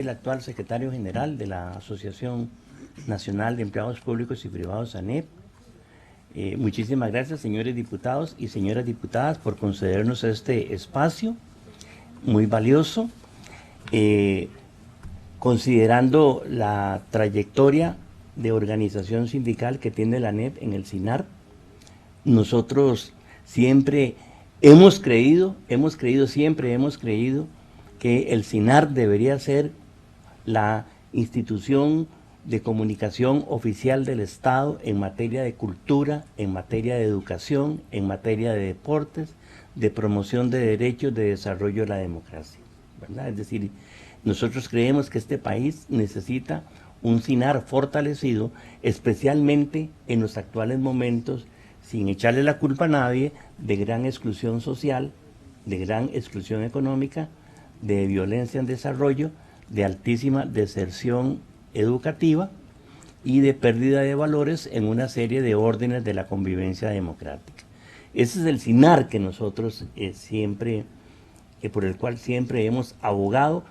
El actual secretario general de la Asociación Nacional de Empleados Públicos y Privados, ANEP. Muchísimas gracias, señores diputados y señoras diputadas, por concedernos este espacio muy valioso. Considerando la trayectoria de organización sindical que tiene la ANEP en el SINAR, nosotros siempre hemos creído que el SINAR debería ser la institución de comunicación oficial del Estado en materia de cultura, en materia de educación, en materia de deportes, de promoción de derechos, de desarrollo de la democracia, ¿verdad? Es decir, nosotros creemos que este país necesita un SINAR fortalecido, especialmente en los actuales momentos, sin echarle la culpa a nadie, de gran exclusión social, de gran exclusión económica, de violencia en desarrollo, de altísima deserción educativa y de pérdida de valores en una serie de órdenes de la convivencia democrática. Ese es el SINAR que nosotros por el cual siempre hemos abogado,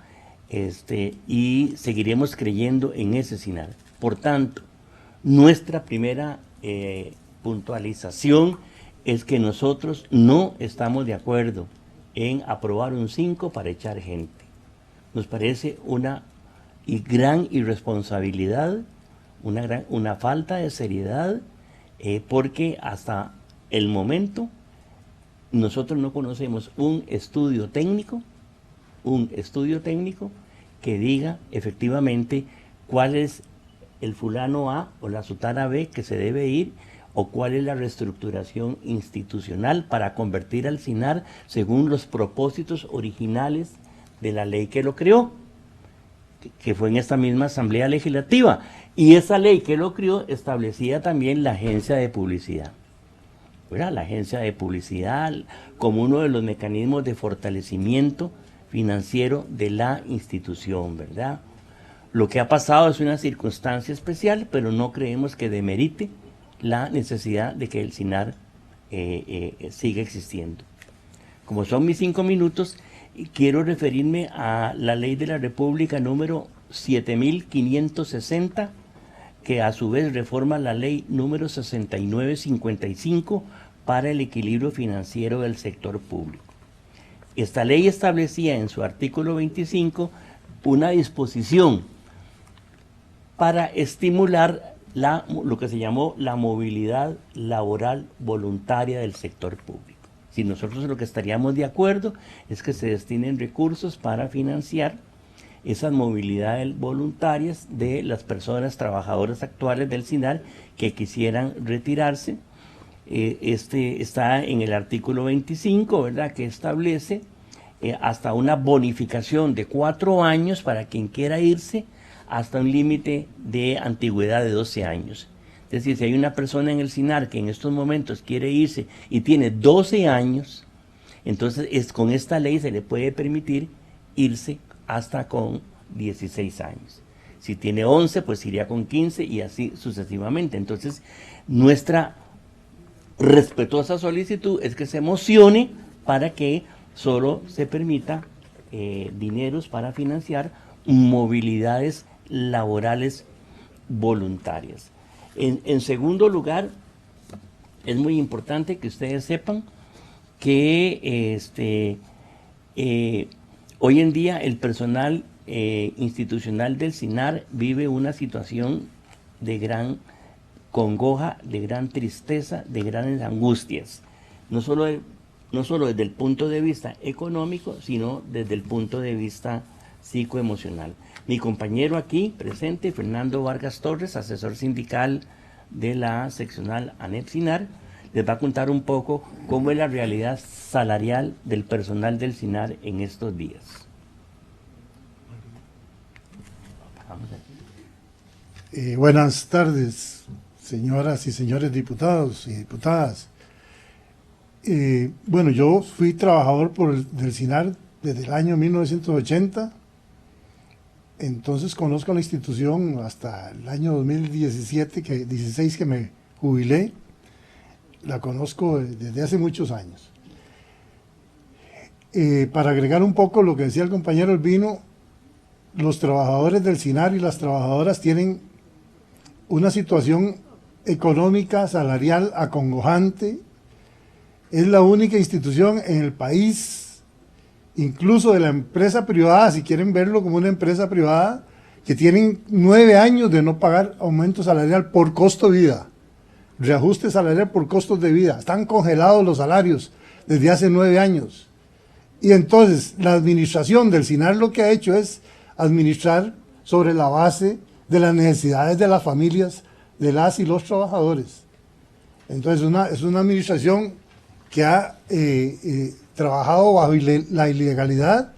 y seguiremos creyendo en ese SINAR. Por tanto, nuestra primera puntualización es que nosotros no estamos de acuerdo en aprobar un 5 para echar gente. Nos parece una gran irresponsabilidad, una falta de seriedad, porque hasta el momento nosotros no conocemos un estudio técnico que diga efectivamente cuál es el fulano A o la sutana B que se debe ir, o cuál es la reestructuración institucional para convertir al SINAR según los propósitos originales de la ley que lo creó, que fue en esta misma Asamblea Legislativa. Y esa ley que lo creó establecía también la agencia de publicidad. ¿Verdad? La agencia de publicidad como uno de los mecanismos de fortalecimiento financiero de la institución, ¿verdad? Lo que ha pasado es una circunstancia especial, pero no creemos que demerite la necesidad de que el SINAR siga existiendo. Como son mis 5 minutos, quiero referirme a la Ley de la República número 7560, que a su vez reforma la Ley número 6955 para el equilibrio financiero del sector público. Esta ley establecía en su artículo 25 una disposición para estimular lo que se llamó la movilidad laboral voluntaria del sector público. Si nosotros lo que estaríamos de acuerdo es que se destinen recursos para financiar esas movilidades voluntarias de las personas trabajadoras actuales del SINAR que quisieran retirarse. Está en el artículo 25, ¿verdad?, que establece hasta una bonificación de 4 años para quien quiera irse, hasta un límite de antigüedad de 12 años. Es decir, si hay una persona en el SINAR que en estos momentos quiere irse y tiene 12 años, entonces con esta ley se le puede permitir irse hasta con 16 años. Si tiene 11, pues iría con 15 y así sucesivamente. Entonces, nuestra respetuosa solicitud es que se mocione para que solo se permita dineros para financiar movilidades laborales voluntarias. En segundo lugar, es muy importante que ustedes sepan que hoy en día el personal institucional del SINAR vive una situación de gran congoja, de gran tristeza, de grandes angustias, no solo desde el punto de vista económico, sino desde el punto de vista psicoemocional. Mi compañero aquí presente, Fernando Vargas Torres, asesor sindical de la seccional ANEP SINAR, les va a contar un poco cómo es la realidad salarial del personal del SINAR en estos días. Buenas tardes, señoras y señores diputados y diputadas. Bueno, yo fui trabajador del SINAR desde el año 1980, entonces conozco la institución hasta el año 2017, 16 que me jubilé, la conozco desde hace muchos años. Para agregar un poco lo que decía el compañero Albino, los trabajadores del SINAR y las trabajadoras tienen una situación económica, salarial acongojante. Es la única institución en el país, incluso de la empresa privada, si quieren verlo como una empresa privada, que tienen 9 años de no pagar aumento salarial por costo de vida, reajuste salarial por costos de vida. Están congelados los salarios desde hace 9 años. Y entonces la administración del SINAR lo que ha hecho es administrar sobre la base de las necesidades de las familias de las y los trabajadores. Entonces es una administración que ha trabajado bajo la ilegalidad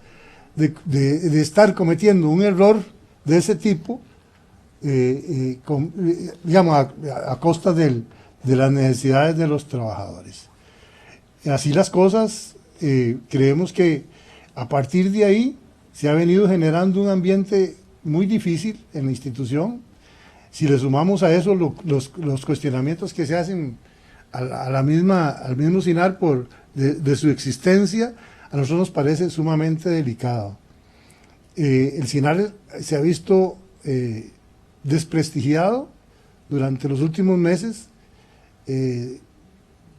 de estar cometiendo un error de ese tipo, digamos, a costa de las necesidades de los trabajadores. Así las cosas, creemos que a partir de ahí se ha venido generando un ambiente muy difícil en la institución. Si le sumamos a eso los cuestionamientos que se hacen al mismo SINAR de su existencia, a nosotros nos parece sumamente delicado. El SINAR se ha visto desprestigiado durante los últimos meses.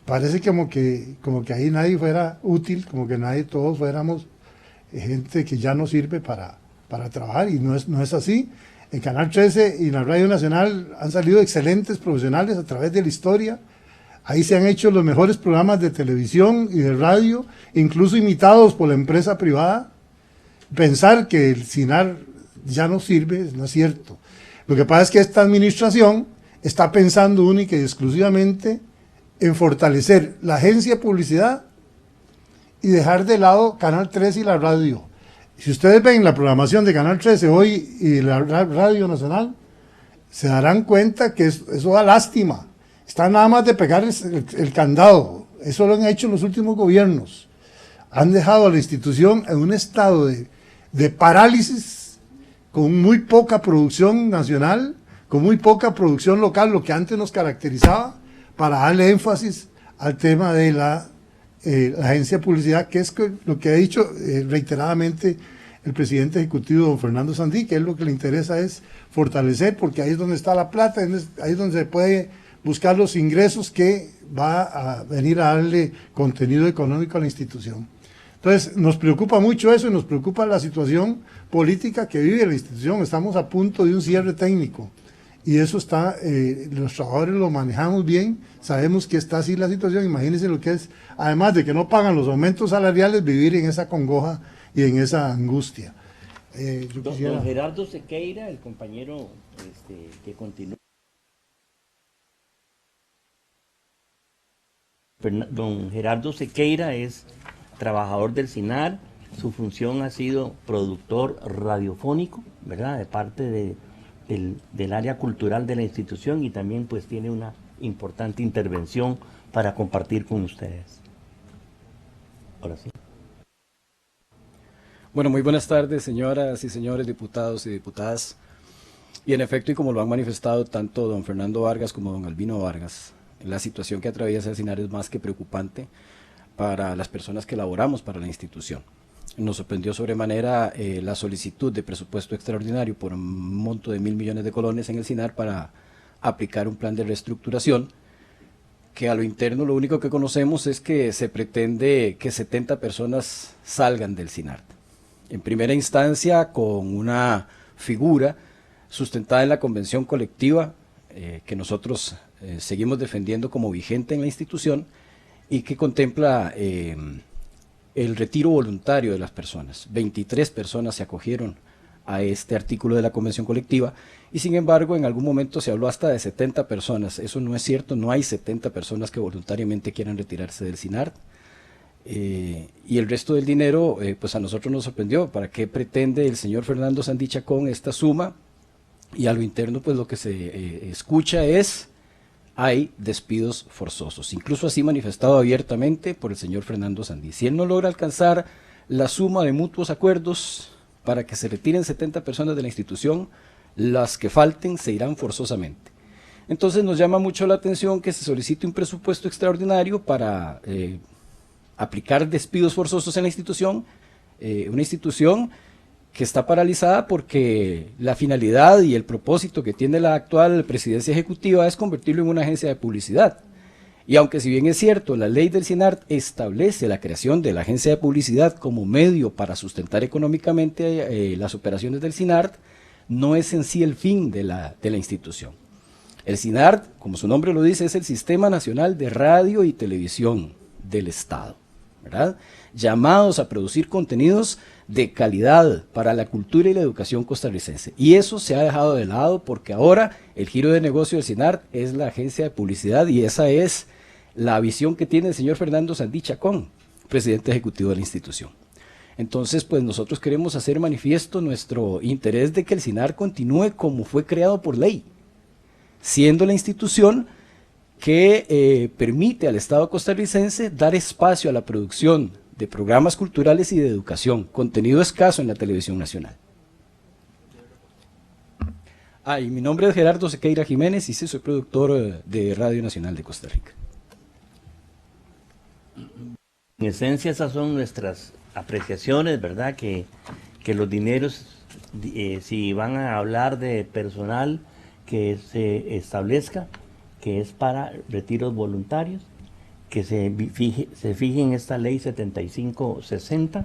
Parece como que ahí nadie fuera útil, como que todos fuéramos gente que ya no sirve para trabajar, y no es así. En Canal 13 y en la Radio Nacional han salido excelentes profesionales a través de la historia. Ahí se han hecho los mejores programas de televisión y de radio, incluso imitados por la empresa privada. Pensar que el SINAR ya no sirve no es cierto. Lo que pasa es que esta administración está pensando única y exclusivamente en fortalecer la agencia de publicidad y dejar de lado Canal 13 y la radio. Si ustedes ven la programación de Canal 13 hoy y la Radio Nacional, se darán cuenta que eso da lástima. Está nada más de pegar el candado. Eso lo han hecho los últimos gobiernos. Han dejado a la institución en un estado de parálisis, con muy poca producción nacional, con muy poca producción local, lo que antes nos caracterizaba, para darle énfasis al tema de la agencia de publicidad, que es lo que ha dicho reiteradamente el presidente ejecutivo, don Fernando Sandí, que es lo que le interesa es fortalecer, porque ahí es donde está la plata, ahí es donde se puede buscar los ingresos que va a venir a darle contenido económico a la institución. Entonces, nos preocupa mucho eso y nos preocupa la situación política que vive la institución. Estamos a punto de un cierre técnico y eso está, los trabajadores lo manejamos bien, sabemos que está así la situación. Imagínense lo que es, además de que no pagan los aumentos salariales, vivir en esa congoja y en esa angustia. Don Gerardo Sequeira, el compañero que continúa. Don Gerardo Sequeira es trabajador del SINAR. Su función ha sido productor radiofónico, ¿verdad?, de parte del área cultural de la institución, y también pues tiene una importante intervención para compartir con ustedes. Ahora sí. Bueno, muy buenas tardes, señoras y señores diputados y diputadas. Y en efecto, y como lo han manifestado tanto don Fernando Vargas como don Albino Vargas, la situación que atraviesa el SINAR es más que preocupante para las personas que laboramos para la institución. Nos sorprendió sobremanera la solicitud de presupuesto extraordinario por un monto de 1.000 millones de colones en el SINAR para aplicar un plan de reestructuración, que a lo interno lo único que conocemos es que se pretende que 70 personas salgan del SINAR. En primera instancia, con una figura sustentada en la convención colectiva que nosotros seguimos defendiendo como vigente en la institución, y que contempla el retiro voluntario de las personas. 23 personas se acogieron a este artículo de la convención colectiva, y sin embargo en algún momento se habló hasta de 70 personas. Eso no es cierto, no hay 70 personas que voluntariamente quieran retirarse del SINAR. Y el resto del dinero, pues a nosotros nos sorprendió. ¿Para qué pretende el señor Fernando Sandí Chacón esta suma? Y a lo interno, pues lo que se escucha es: hay despidos forzosos, incluso así manifestado abiertamente por el señor Fernando Sandí. Si él no logra alcanzar la suma de mutuos acuerdos para que se retiren 70 personas de la institución, las que falten se irán forzosamente. Entonces nos llama mucho la atención que se solicite un presupuesto extraordinario para aplicar despidos forzosos en la institución, una institución que está paralizada porque la finalidad y el propósito que tiene la actual presidencia ejecutiva es convertirlo en una agencia de publicidad. Y aunque si bien es cierto, la ley del SINART establece la creación de la agencia de publicidad como medio para sustentar económicamente las operaciones del SINART, no es en sí el fin de la institución. El SINART, como su nombre lo dice, es el Sistema Nacional de Radio y Televisión del Estado, ¿verdad? Llamados a producir contenidos de calidad para la cultura y la educación costarricense. Y eso se ha dejado de lado porque ahora el giro de negocio del SINART es la agencia de publicidad, y esa es la visión que tiene el señor Fernando Sandí Chacón, presidente ejecutivo de la institución. Entonces, pues nosotros queremos hacer manifiesto nuestro interés de que el SINART continúe como fue creado por ley, siendo la institución que permite al Estado costarricense dar espacio a la producción de programas culturales y de educación, contenido escaso en la televisión nacional. Y mi nombre es Gerardo Sequeira Jiménez y sí, soy productor de Radio Nacional de Costa Rica. En esencia, esas son nuestras apreciaciones, ¿verdad? Que los dineros, si van a hablar de personal, que se establezca que es para retiros voluntarios, que se fije en esta ley 7560,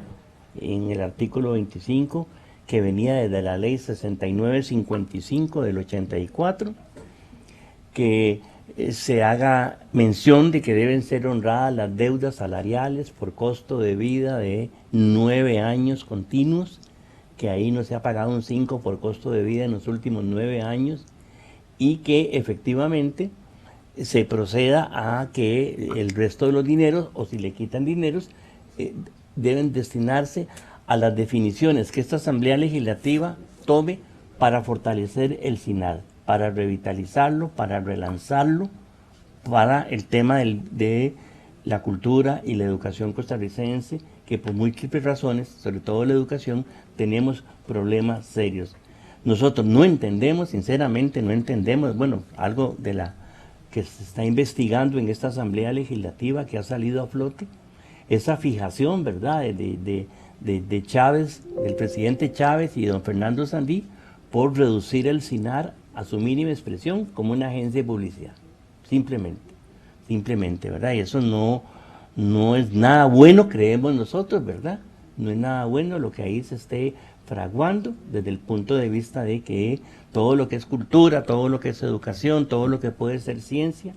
en el artículo 25, que venía desde la ley 6955 del 84, que se haga mención de que deben ser honradas las deudas salariales por costo de vida de 9 años continuos, que ahí no se ha pagado un 5 por costo de vida en los últimos 9 años, y que efectivamente se proceda a que el resto de los dineros, o si le quitan dineros, deben destinarse a las definiciones que esta Asamblea Legislativa tome para fortalecer el SINART, para revitalizarlo, para relanzarlo, para el tema de la cultura y la educación costarricense, que por múltiples razones, sobre todo la educación, tenemos problemas serios. Nosotros no entendemos, sinceramente no entendemos, bueno, algo de la que se está investigando en esta Asamblea Legislativa que ha salido a flote, esa fijación, ¿verdad?, de Chávez, del presidente Chávez y don Fernando Sandí, por reducir el SINART a su mínima expresión como una agencia de publicidad, simplemente, ¿verdad? Y eso no es nada bueno, creemos nosotros, ¿verdad? No es nada bueno lo que ahí se esté fraguando desde el punto de vista de que todo lo que es cultura, todo lo que es educación, todo lo que puede ser ciencia,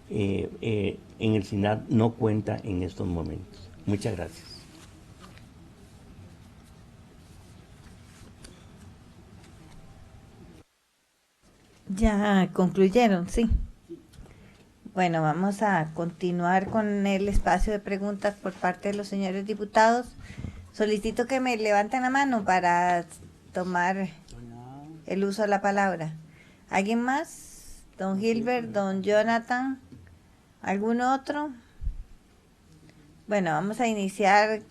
en el SINART no cuenta en estos momentos. Muchas gracias. Ya concluyeron, sí. Bueno, vamos a continuar con el espacio de preguntas por parte de los señores diputados. Solicito que me levanten la mano para tomar el uso de la palabra. ¿Alguien más? Don Gilbert, don Jonathan, ¿algún otro? Bueno, vamos a iniciar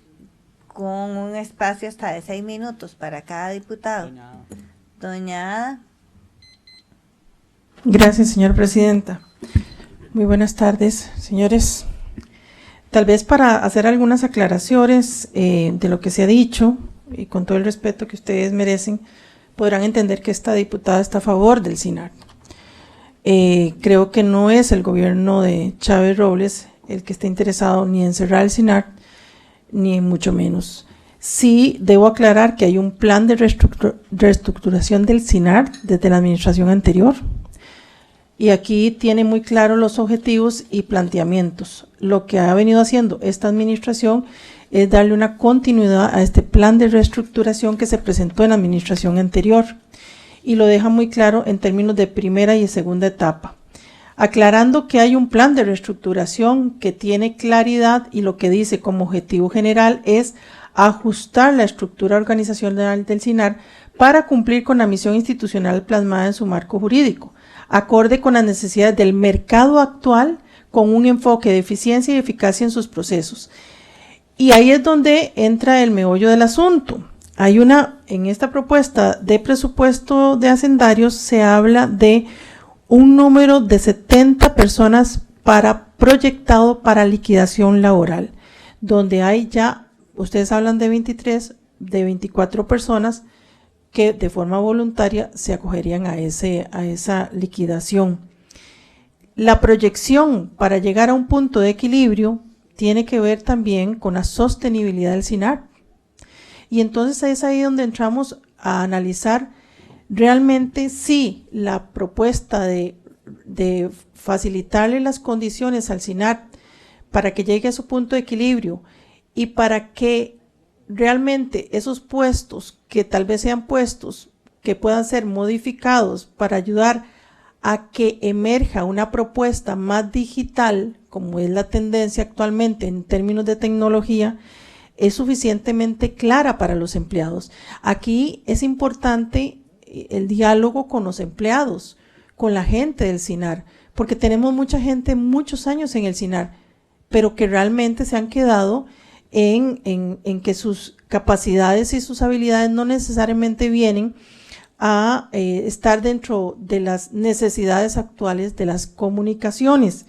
con un espacio hasta de 6 minutos para cada diputado. Doña Ada. Gracias, señora presidenta. Muy buenas tardes, señores. Tal vez para hacer algunas aclaraciones de lo que se ha dicho, y con todo el respeto que ustedes merecen, podrán entender que esta diputada está a favor del SINART. Creo que no es el gobierno de Chávez Robles el que está interesado ni en cerrar el SINART, ni mucho menos. Sí, debo aclarar que hay un plan de reestructuración del SINART desde la administración anterior, y aquí tiene muy claro los objetivos y planteamientos. Lo que ha venido haciendo esta administración es darle una continuidad a este plan de reestructuración que se presentó en la administración anterior, y lo deja muy claro en términos de primera y segunda etapa, aclarando que hay un plan de reestructuración que tiene claridad, y lo que dice como objetivo general es ajustar la estructura organizacional del SINART para cumplir con la misión institucional plasmada en su marco jurídico, acorde con las necesidades del mercado actual, con un enfoque de eficiencia y eficacia en sus procesos. Y ahí es donde entra el meollo del asunto. En esta propuesta de presupuesto de hacendarios se habla de un número de 70 personas proyectado para liquidación laboral, donde hay ya, ustedes hablan de 23, de 24 personas que de forma voluntaria se acogerían a esa liquidación. La proyección para llegar a un punto de equilibrio tiene que ver también con la sostenibilidad del SINAR. Y entonces es ahí donde entramos a analizar realmente si la propuesta de facilitarle las condiciones al SINAR para que llegue a su punto de equilibrio y para que realmente esos puestos que tal vez sean puestos que puedan ser modificados para ayudar a que emerja una propuesta más digital, como es la tendencia actualmente en términos de tecnología, es suficientemente clara para los empleados. Aquí es importante el diálogo con los empleados, con la gente del SINAR, porque tenemos mucha gente, muchos años en el SINAR, pero que realmente se han quedado en que sus capacidades y sus habilidades no necesariamente vienen a estar dentro de las necesidades actuales de las comunicaciones.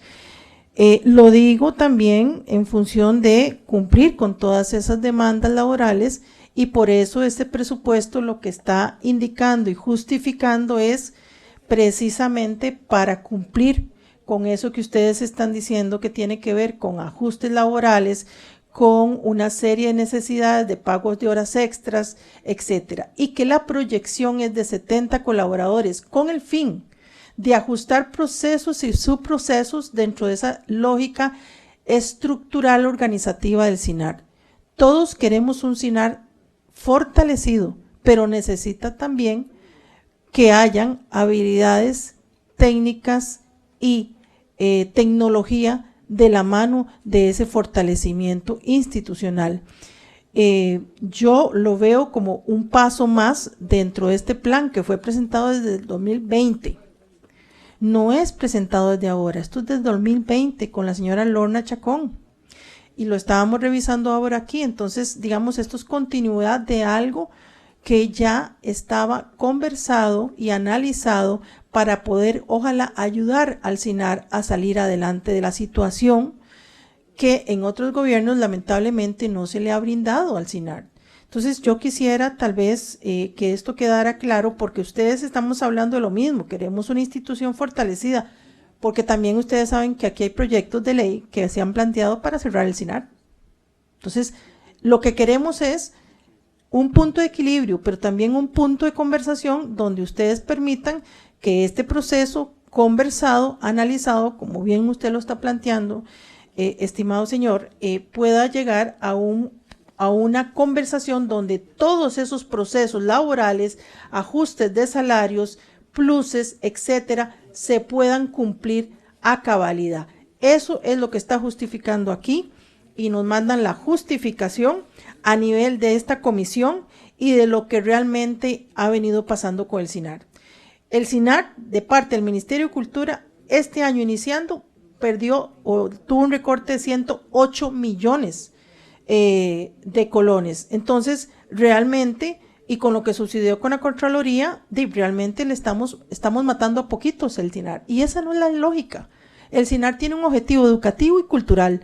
Lo digo también en función de cumplir con todas esas demandas laborales, y por eso este presupuesto lo que está indicando y justificando es precisamente para cumplir con eso que ustedes están diciendo, que tiene que ver con ajustes laborales, con una serie de necesidades de pagos de horas extras, etcétera, y que la proyección es de 70 colaboradores con el fin de ajustar procesos y subprocesos dentro de esa lógica estructural organizativa del SINAR. Todos queremos un SINAR fortalecido, pero necesita también que hayan habilidades técnicas y tecnología de la mano de ese fortalecimiento institucional. Yo lo veo como un paso más dentro de este plan que fue presentado desde el 2020. No es presentado desde ahora, esto es desde 2020 con la señora Lorna Chacón y lo estábamos revisando ahora aquí. Entonces, digamos, esto es continuidad de algo que ya estaba conversado y analizado para poder, ojalá, ayudar al SINAR a salir adelante de la situación que en otros gobiernos lamentablemente no se le ha brindado al SINAR. Entonces yo quisiera tal vez que esto quedara claro, porque ustedes estamos hablando de lo mismo, queremos una institución fortalecida, porque también ustedes saben que aquí hay proyectos de ley que se han planteado para cerrar el SINAR. Entonces lo que queremos es un punto de equilibrio, pero también un punto de conversación donde ustedes permitan que este proceso conversado, analizado, como bien usted lo está planteando, estimado señor, pueda llegar a una conversación donde todos esos procesos laborales, ajustes de salarios, pluses, etcétera, se puedan cumplir a cabalidad. Eso es lo que está justificando aquí, y nos mandan la justificación a nivel de esta comisión y de lo que realmente ha venido pasando con el SINAR. El SINAR, de parte del Ministerio de Cultura, este año iniciando, perdió o tuvo un recorte de 108 millones de colones. Entonces, realmente, y con lo que sucedió con la Contraloría, realmente le estamos matando a poquitos el SINAR. Y esa no es la lógica. El SINAR tiene un objetivo educativo y cultural.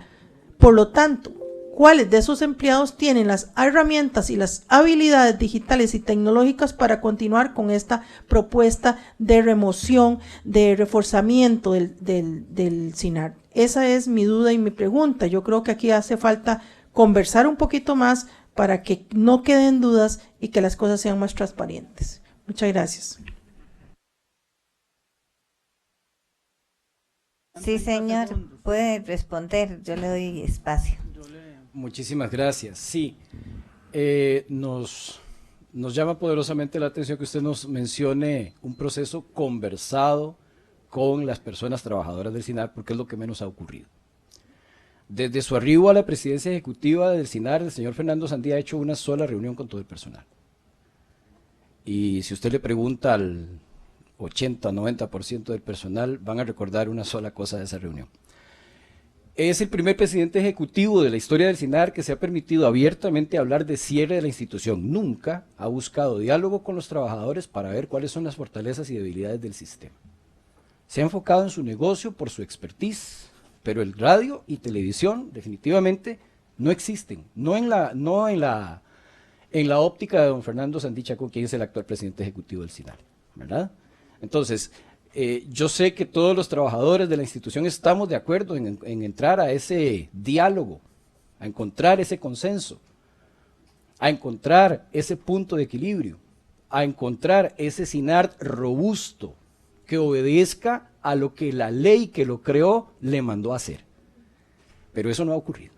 Por lo tanto, ¿cuáles de esos empleados tienen las herramientas y las habilidades digitales y tecnológicas para continuar con esta propuesta de remoción, de reforzamiento del SINAR? Esa es mi duda y mi pregunta. Yo creo que aquí hace falta conversar un poquito más para que no queden dudas y que las cosas sean más transparentes. Muchas gracias. Sí, señor, puede responder, yo le doy espacio. Muchísimas gracias. Sí, nos llama poderosamente la atención que usted nos mencione un proceso conversado con las personas trabajadoras del SINAR, porque es lo que menos ha ocurrido. Desde su arribo a la presidencia ejecutiva del SINAR, el señor Fernando Sandía ha hecho una sola reunión con todo el personal. Y si usted le pregunta al 80-90% del personal, van a recordar una sola cosa de esa reunión. Es el primer presidente ejecutivo de la historia del SINAR que se ha permitido abiertamente hablar de cierre de la institución. Nunca ha buscado diálogo con los trabajadores para ver cuáles son las fortalezas y debilidades del sistema. Se ha enfocado en su negocio por su expertise, pero el radio y televisión definitivamente no existen, no en en la óptica de don Fernando Sandichaco, quien es el actual presidente ejecutivo del SINAR, ¿verdad? Entonces, yo sé que todos los trabajadores de la institución estamos de acuerdo en entrar a ese diálogo, a encontrar ese consenso, a encontrar ese punto de equilibrio, a encontrar ese SINAR robusto que obedezca a lo que la ley que lo creó le mandó a hacer. Pero eso no ha ocurrido.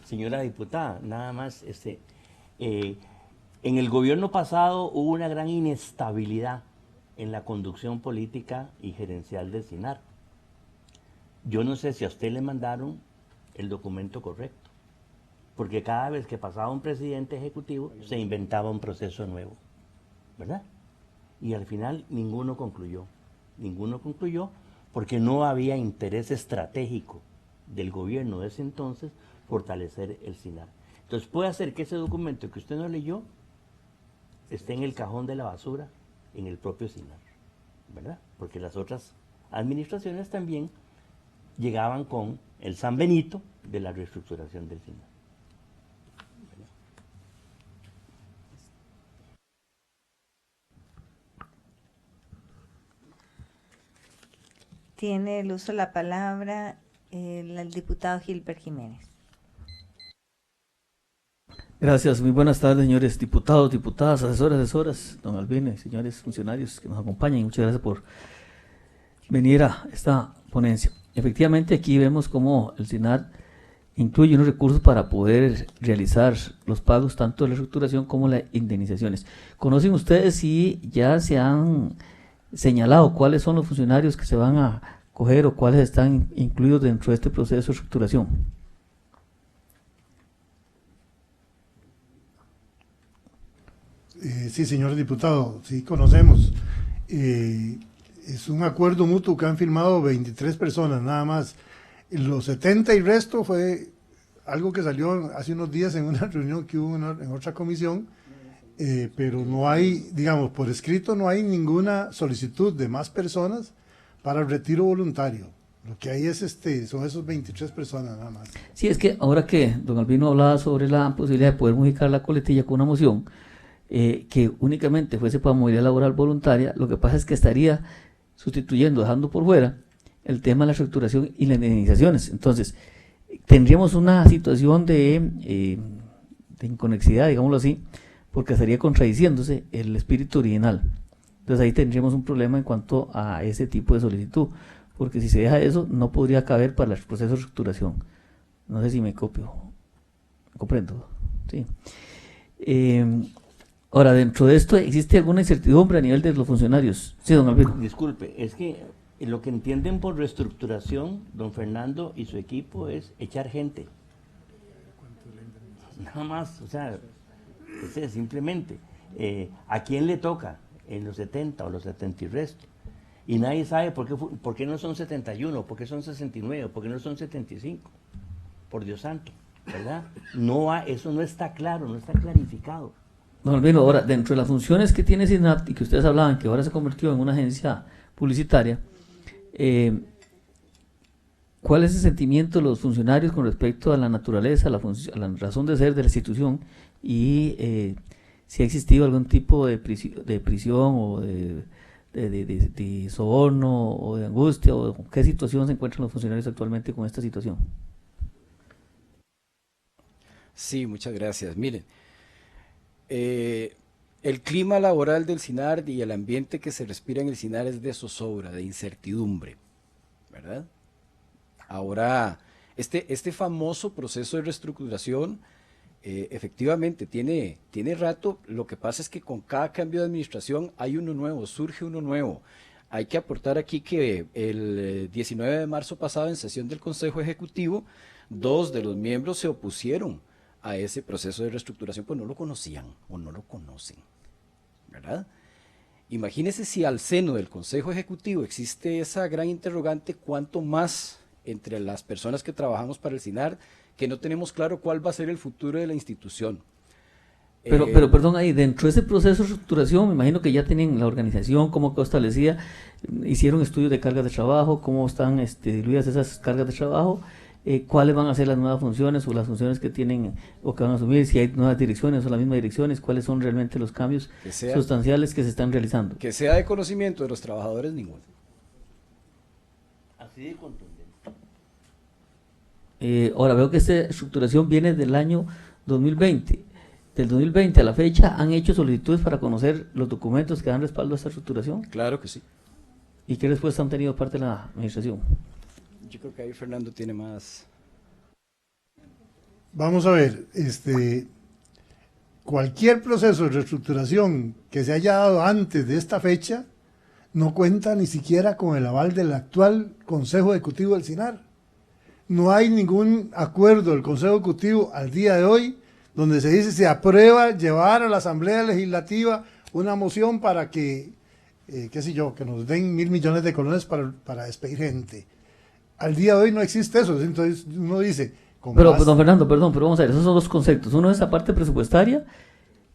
Señora diputada, nada más, en el gobierno pasado hubo una gran inestabilidad en la conducción política y gerencial del SINAR. Yo no sé si a usted le mandaron el documento correcto, porque cada vez que pasaba un presidente ejecutivo se inventaba un proceso nuevo, ¿verdad? Y al final ninguno concluyó porque no había interés estratégico del gobierno de ese entonces fortalecer el SINAR. Entonces puede hacer que ese documento que usted no leyó esté en el cajón de la basura en el propio SINAR, ¿verdad? Porque las otras administraciones también llegaban con el San Benito de la reestructuración del SINAR. Tiene el uso de la palabra el diputado Gilbert Jiménez. Gracias, muy buenas tardes, señores diputados, diputadas, asesoras, don Albino, señores funcionarios que nos acompañan, y muchas gracias por venir a esta ponencia. Efectivamente, aquí vemos cómo el SINAR incluye unos recursos para poder realizar los pagos tanto de la reestructuración como las indemnizaciones. ¿Conocen ustedes si ya se han señalado cuáles son los funcionarios que se van a coger o cuáles están incluidos dentro de este proceso de reestructuración? Sí, señor diputado, sí conocemos. Es un acuerdo mutuo que han firmado 23 personas nada más. Los 70 y resto fue algo que salió hace unos días en una reunión que hubo en otra comisión, pero no hay, digamos, por escrito no hay ninguna solicitud de más personas para el retiro voluntario. Lo que hay es son esos 23 personas nada más. Sí, es que ahora que don Albino hablaba sobre la posibilidad de poder modificar la coletilla con una moción, que únicamente fuese para movilidad laboral voluntaria, lo que pasa es que estaría sustituyendo, dejando por fuera el tema de la reestructuración y las indemnizaciones. Entonces, tendríamos una situación de inconexidad, digámoslo así, porque estaría contradiciéndose el espíritu original. Entonces ahí tendríamos un problema en cuanto a ese tipo de solicitud, porque si se deja eso, no podría caber para el proceso de reestructuración. No sé si me copio, comprendo, sí. Ahora, dentro de esto, ¿existe alguna incertidumbre a nivel de los funcionarios? Sí, don Albino. Disculpe, es que lo que entienden por reestructuración, don Fernando y su equipo, es echar gente. Nada más, o sea, simplemente, ¿a quién le toca en los 70 o los 70 y resto? Y nadie sabe por qué no son 71, por qué son 69, por qué no son 75. Por Dios santo, ¿verdad? Eso no está claro, no está clarificado. Don Albino, ahora, dentro de las funciones que tiene SINAP y que ustedes hablaban, que ahora se convirtió en una agencia publicitaria, ¿cuál es el sentimiento de los funcionarios con respecto a la naturaleza, a la razón de ser de la institución y si ha existido algún tipo de prisión o de soborno o de angustia o qué situación se encuentran los funcionarios actualmente con esta situación? Sí, muchas gracias. Miren, el clima laboral del SINAR y el ambiente que se respira en el SINAR es de zozobra, de incertidumbre, ¿verdad? Ahora, este famoso proceso de reestructuración efectivamente tiene rato. Lo que pasa es que con cada cambio de administración hay uno nuevo, surge uno nuevo. Hay que aportar aquí que el 19 de marzo pasado, en sesión del Consejo Ejecutivo, 2 de los miembros se opusieron a ese proceso de reestructuración, pues no lo conocían o no lo conocen, ¿verdad? Imagínense si al seno del Consejo Ejecutivo existe esa gran interrogante, cuánto más entre las personas que trabajamos para el SINAR, que no tenemos claro cuál va a ser el futuro de la institución. Pero perdón, ahí dentro de ese proceso de reestructuración, me imagino que ya tienen la organización, cómo quedó establecida, hicieron estudios de cargas de trabajo, cómo están diluidas esas cargas de trabajo, cuáles van a ser las nuevas funciones o las funciones que tienen o que van a asumir, si hay nuevas direcciones o las mismas direcciones, cuáles son realmente los cambios sustanciales que se están realizando. Que sea de conocimiento de los trabajadores, ninguno. Así de contundente. Ahora veo que esta estructuración viene del año 2020. Del 2020 a la fecha, ¿han hecho solicitudes para conocer los documentos que dan respaldo a esta estructuración? Claro que sí. ¿Y qué respuesta han tenido parte de la administración? Yo creo que ahí Fernando tiene más. Vamos a ver, cualquier proceso de reestructuración que se haya dado antes de esta fecha no cuenta ni siquiera con el aval del actual Consejo Ejecutivo del SINAR. No hay ningún acuerdo del Consejo Ejecutivo al día de hoy donde se dice se aprueba llevar a la Asamblea Legislativa una moción para que, qué sé yo, que nos den 1.000 millones de colones para despedir gente. Al día de hoy no existe eso, entonces uno dice... Pero, don Fernando, perdón, pero vamos a ver, esos son dos conceptos. Uno es la parte presupuestaria,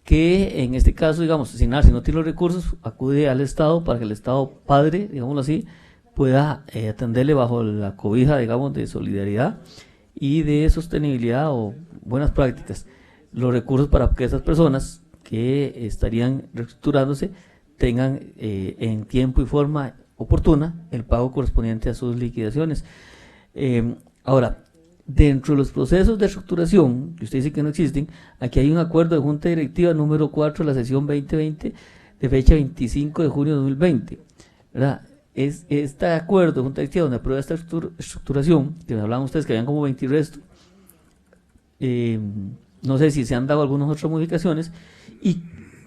que en este caso, digamos, SINAR, si no tiene los recursos, acude al Estado para que el Estado padre, digámoslo así, pueda atenderle bajo la cobija, digamos, de solidaridad y de sostenibilidad o buenas prácticas, los recursos para que esas personas que estarían reestructurándose tengan en tiempo y forma oportuna el pago correspondiente a sus liquidaciones. Ahora, dentro de los procesos de reestructuración, que usted dice que no existen, aquí hay un acuerdo de Junta Directiva número 4 de la sesión 2020 de fecha 25 de junio de 2020, ¿verdad? Es este acuerdo de Junta Directiva donde aprueba esta estructuración, que me hablaban ustedes que habían como 20 y resto, no sé si se han dado algunas otras modificaciones, y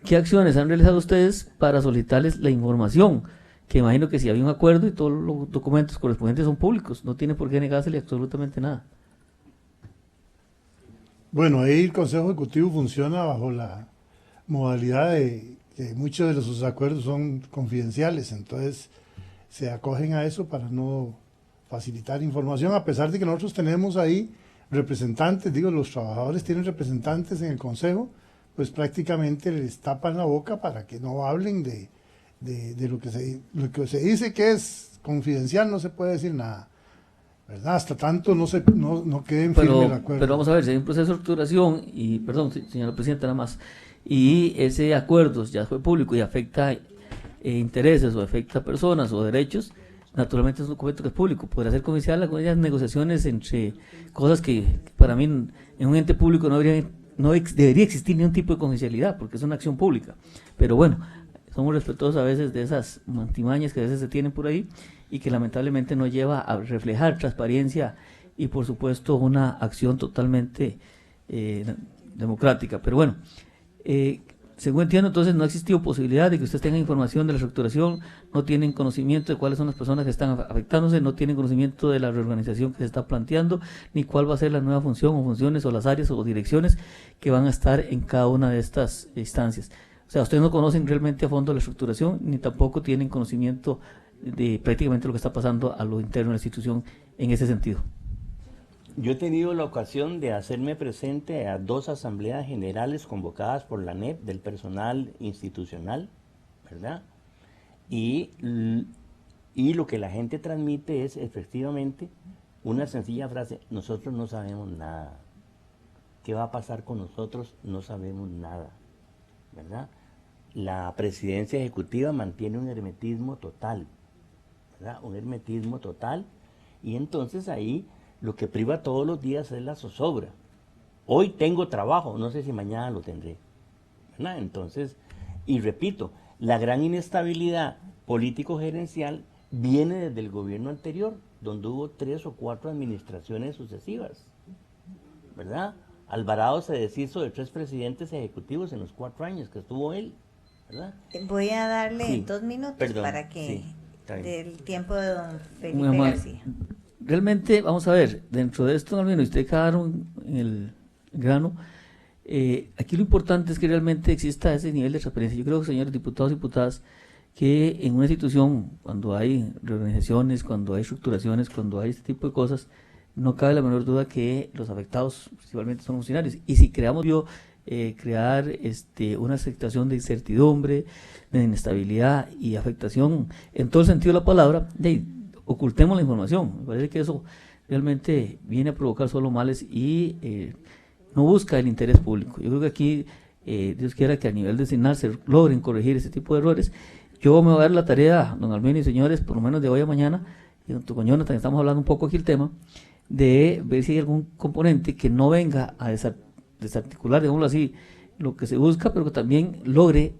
qué acciones han realizado ustedes para solicitarles la información, que imagino que si había un acuerdo y todos los documentos correspondientes son públicos, no tiene por qué negársele absolutamente nada. Bueno, ahí el Consejo Ejecutivo funciona bajo la modalidad de que muchos de sus acuerdos son confidenciales, entonces se acogen a eso para no facilitar información, a pesar de que nosotros tenemos ahí representantes, digo, los trabajadores tienen representantes en el Consejo, pues prácticamente les tapan la boca para que no hablen de lo que se dice que es confidencial, no se puede decir nada, ¿verdad? Hasta tanto no quede en firme el acuerdo. Pero vamos a ver, si hay un proceso de estructuración, y perdón, señora presidenta, nada más, y ese acuerdo ya fue público y afecta intereses o afecta personas o derechos, naturalmente es un documento que es público, podrá ser confidencial algunas negociaciones entre cosas que para mí en un ente público no debería existir ningún tipo de confidencialidad, porque es una acción pública, pero bueno, somos respetuosos a veces de esas mantimañas que a veces se tienen por ahí y que lamentablemente no lleva a reflejar transparencia y por supuesto una acción totalmente democrática, pero bueno, según entiendo, entonces no ha existido posibilidad de que ustedes tengan información de la reestructuración, no tienen conocimiento de cuáles son las personas que están afectándose, no tienen conocimiento de la reorganización que se está planteando, ni cuál va a ser la nueva función o funciones o las áreas o direcciones que van a estar en cada una de estas instancias. O sea, ustedes no conocen realmente a fondo la estructuración, ni tampoco tienen conocimiento de prácticamente lo que está pasando a lo interno de la institución en ese sentido. Yo he tenido la ocasión de hacerme presente a 2 asambleas generales convocadas por la NEP del personal institucional, ¿verdad? Y lo que la gente transmite es efectivamente una sencilla frase: nosotros no sabemos nada. ¿Qué va a pasar con nosotros? No sabemos nada, ¿verdad? La presidencia ejecutiva mantiene un hermetismo total, ¿verdad? Un hermetismo total, y entonces ahí lo que priva todos los días es la zozobra. Hoy tengo trabajo, no sé si mañana lo tendré, ¿verdad? Entonces, y repito, la gran inestabilidad político-gerencial viene desde el gobierno anterior, donde hubo 3 o 4 administraciones sucesivas, ¿verdad? Alvarado se deshizo de 3 presidentes ejecutivos en los 4 años que estuvo él, ¿verdad? Voy a darle Sí, 2 minutos perdón, para que sí, está bien. del tiempo de don Felipe Muy amable. García. Realmente, vamos a ver, dentro de esto, al menos usted quedaron en el grano, aquí lo importante es que realmente exista ese nivel de transparencia. Yo creo, señores diputados y diputadas, que en una institución, cuando hay reorganizaciones, cuando hay estructuraciones, cuando hay este tipo de cosas, no cabe la menor duda que los afectados principalmente son funcionarios. Y si crear una situación de incertidumbre, de inestabilidad y afectación en todo el sentido de la palabra, ocultemos la información. Me parece que eso realmente viene a provocar solo males y no busca el interés público. Yo creo que aquí Dios quiera que a nivel de SINAR se logren corregir ese tipo de errores. Yo me voy a dar la tarea, don Albino y señores, por lo menos de hoy a mañana, y junto con Jonathan estamos hablando un poco aquí el tema, de ver si hay algún componente que no venga a desarticular, digámoslo así, lo que se busca, pero que también logre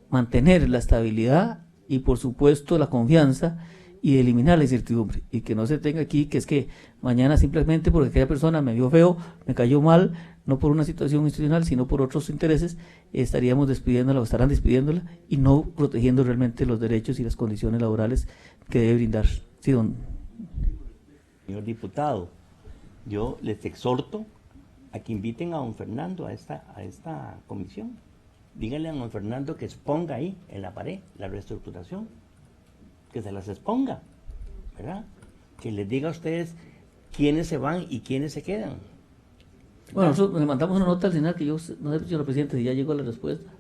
mantener la estabilidad y por supuesto la confianza y eliminar la incertidumbre, y que no se tenga aquí que es que mañana simplemente porque aquella persona me vio feo, me cayó mal, no por una situación institucional, sino por otros intereses, estaríamos despidiéndola o estarán despidiéndola y no protegiendo realmente los derechos y las condiciones laborales que debe brindar. Sí, don. Señor diputado, yo les exhorto a que inviten a don Fernando a esta comisión. Díganle a don Fernando que exponga ahí en la pared la reestructuración, que se las exponga, ¿verdad? Que les diga a ustedes quiénes se van y quiénes se quedan. Bueno, nosotros le mandamos una nota al SINAR que yo no sé, señor presidente, si ya llegó la respuesta.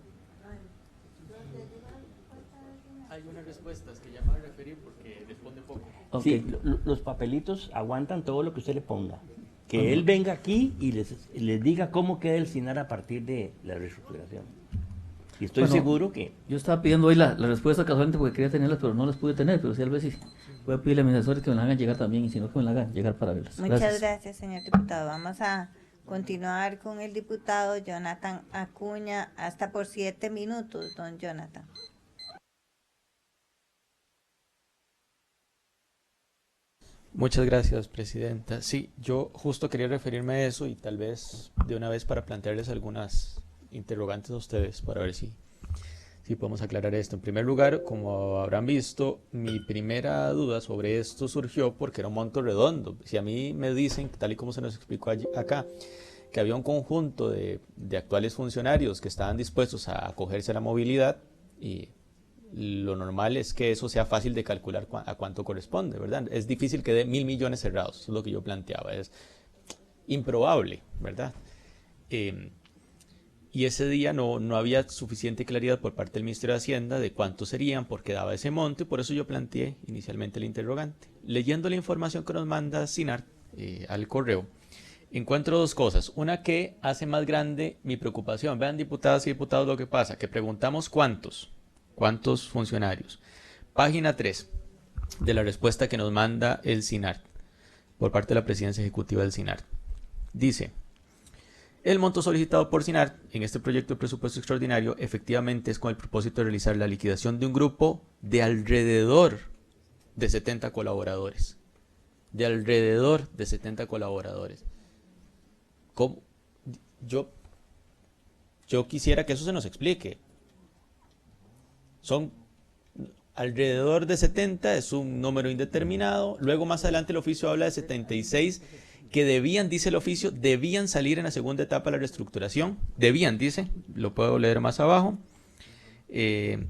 Hay unas respuestas que ya me voy a referir porque responde poco. Okay. Sí, los papelitos aguantan todo lo que usted le ponga. Que él venga aquí y les diga cómo queda el SINAR a partir de la reestructuración. Y estoy seguro que... Yo estaba pidiendo hoy la respuesta casualmente porque quería tenerlas, pero no las pude tener, pero sí a ver si voy a pedirle a mis asesores que me las hagan llegar también, y si no que me las hagan llegar para verlas. Muchas gracias, señor diputado. Vamos a continuar con el diputado Jonathan Acuña, hasta por 7 minutos, don Jonathan. Muchas gracias, presidenta. Sí, yo justo quería referirme a eso y tal vez de una vez para plantearles algunas interrogantes a ustedes para ver si podemos aclarar esto. En primer lugar, como habrán visto, mi primera duda sobre esto surgió porque era un monto redondo. Si a mí me dicen, tal y como se nos explicó acá, que había un conjunto de actuales funcionarios que estaban dispuestos a acogerse a la movilidad, y lo normal es que eso sea fácil de calcular a cuánto corresponde, ¿verdad? Es difícil que dé 1.000 millones cerrados, eso es lo que yo planteaba, es improbable, ¿verdad? Y ese día no había suficiente claridad por parte del Ministerio de Hacienda de cuántos serían, por qué daba ese monto, y por eso yo planteé inicialmente el interrogante. Leyendo la información que nos manda SINAR al correo, encuentro dos cosas. Una que hace más grande mi preocupación. Vean, diputadas y diputados, lo que pasa, que preguntamos cuántos funcionarios. Página 3 de la respuesta que nos manda el SINAR por parte de la Presidencia Ejecutiva del SINAR. Dice: el monto solicitado por SINAR en este proyecto de presupuesto extraordinario efectivamente es con el propósito de realizar la liquidación de un grupo de alrededor de 70 colaboradores. De alrededor de 70 colaboradores. ¿Cómo? Yo quisiera que eso se nos explique. Son alrededor de 70, es un número indeterminado. Luego más adelante el oficio habla de 76 que debían, dice el oficio, debían salir en la segunda etapa de la reestructuración. Debían, dice, lo puedo leer más abajo. En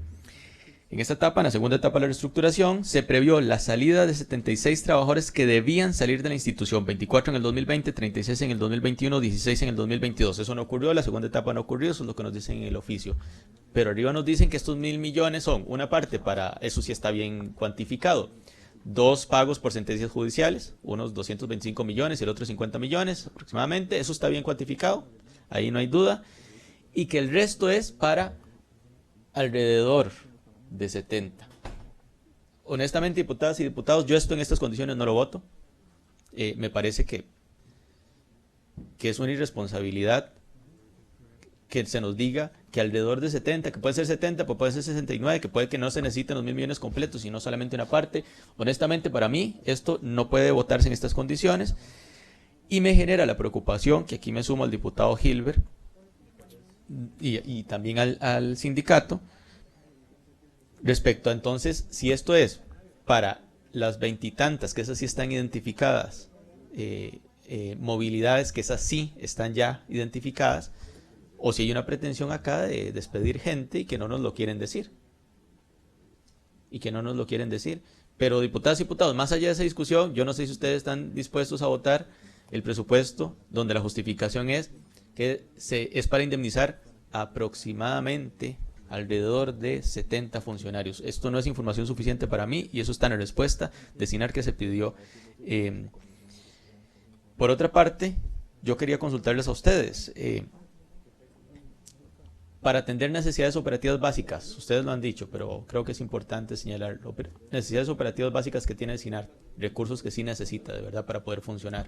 esta etapa, en la segunda etapa de la reestructuración, se previó la salida de 76 trabajadores que debían salir de la institución, 24 en el 2020, 36 en el 2021, 16 en el 2022. Eso no ocurrió, la segunda etapa no ocurrió, eso es lo que nos dicen en el oficio. Pero arriba nos dicen que estos 1.000 millones son una parte para, eso sí está bien cuantificado, 2 pagos por sentencias judiciales, unos 225 millones y el otro 50 millones aproximadamente, eso está bien cuantificado, ahí no hay duda, y que el resto es para alrededor de 70. Honestamente, diputadas y diputados, yo esto en estas condiciones no lo voto. Me parece que es una irresponsabilidad que se nos diga que alrededor de 70, que puede ser 70, puede ser 69, que puede que no se necesiten los 1.000 millones completos, sino solamente una parte. Honestamente, para mí, esto no puede votarse en estas condiciones, y me genera la preocupación, que aquí me sumo al diputado Gilbert y también al sindicato, respecto a entonces, si esto es para las 20 y tantas, que esas sí están identificadas, movilidades que esas sí están ya identificadas, o si hay una pretensión acá de despedir gente y que no nos lo quieren decir. Pero diputadas y diputados, más allá de esa discusión, yo no sé si ustedes están dispuestos a votar el presupuesto donde la justificación es que es para indemnizar aproximadamente alrededor de 70 funcionarios. Esto no es información suficiente para mí y eso está en la respuesta de SINAR que se pidió. Por otra parte, yo quería consultarles a ustedes. Para atender necesidades operativas básicas, ustedes lo han dicho, pero creo que es importante señalarlo. Necesidades operativas básicas que tiene el SINAR, recursos que sí necesita de verdad para poder funcionar.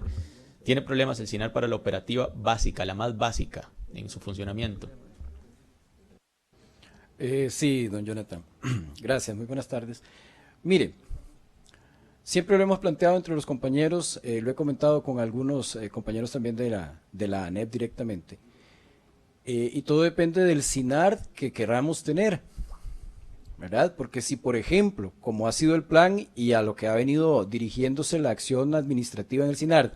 ¿Tiene problemas el SINAR para la operativa básica, la más básica en su funcionamiento? Sí, don Jonathan. Gracias, muy buenas tardes. Mire, siempre lo hemos planteado entre los compañeros, lo he comentado con algunos compañeros también de la ANEP directamente. Y todo depende del SINAR que queramos tener, ¿verdad? Porque si, por ejemplo, como ha sido el plan y a lo que ha venido dirigiéndose la acción administrativa en el SINAR,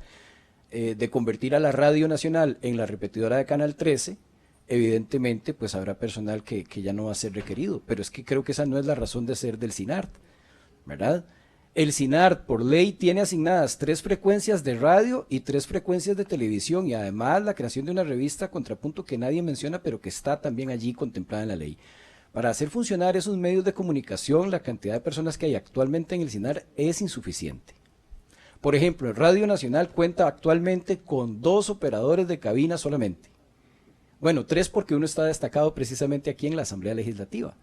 de convertir a la Radio Nacional en la repetidora de Canal 13, evidentemente pues habrá personal que ya no va a ser requerido, pero es que creo que esa no es la razón de ser del SINAR, ¿verdad? El SINAR por ley tiene asignadas 3 frecuencias de radio y 3 frecuencias de televisión y además la creación de una revista Contrapunto que nadie menciona pero que está también allí contemplada en la ley. Para hacer funcionar esos medios de comunicación, la cantidad de personas que hay actualmente en el SINAR es insuficiente. Por ejemplo, el Radio Nacional cuenta actualmente con 2 operadores de cabina solamente. Bueno, 3 porque uno está destacado precisamente aquí en la Asamblea Legislativa,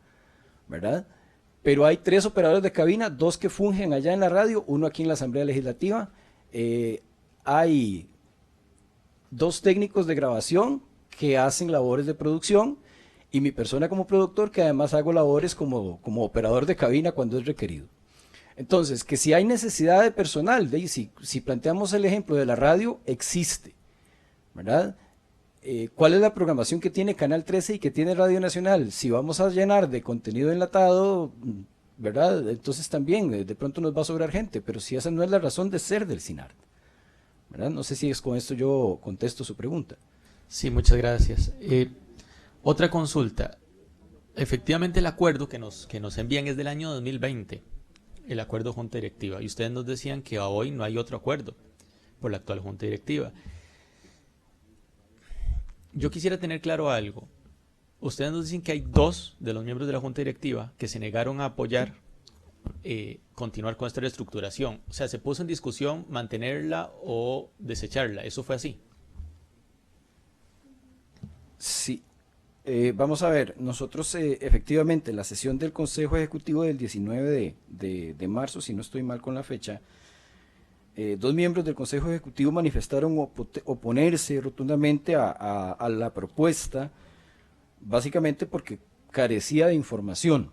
¿verdad? Pero hay 3 operadores de cabina, 2 que fungen allá en la radio, 1 aquí en la Asamblea Legislativa. Hay 2 técnicos de grabación que hacen labores de producción y mi persona como productor que además hago labores como operador de cabina cuando es requerido. Entonces, que si hay necesidad de personal, si planteamos el ejemplo de la radio, existe, ¿verdad? ¿Cuál es la programación que tiene Canal 13 y que tiene Radio Nacional? Si vamos a llenar de contenido enlatado, ¿verdad? Entonces también de pronto nos va a sobrar gente, pero si esa no es la razón de ser del SINAR, ¿verdad? No sé si es con esto yo contesto su pregunta. Sí, muchas gracias. Otra consulta. Efectivamente el acuerdo que nos envían es del año 2020, el acuerdo Junta Directiva, y ustedes nos decían que hoy no hay otro acuerdo por la actual Junta Directiva. Yo quisiera tener claro algo. Ustedes nos dicen que hay 2 de los miembros de la Junta Directiva que se negaron a apoyar continuar con esta reestructuración. O sea, se puso en discusión mantenerla o desecharla. ¿Eso fue así? Sí. Vamos a ver, nosotros efectivamente en la sesión del Consejo Ejecutivo del 19 de marzo, si no estoy mal con la fecha, 2 miembros del Consejo Ejecutivo manifestaron oponerse rotundamente a la propuesta, básicamente porque carecía de información.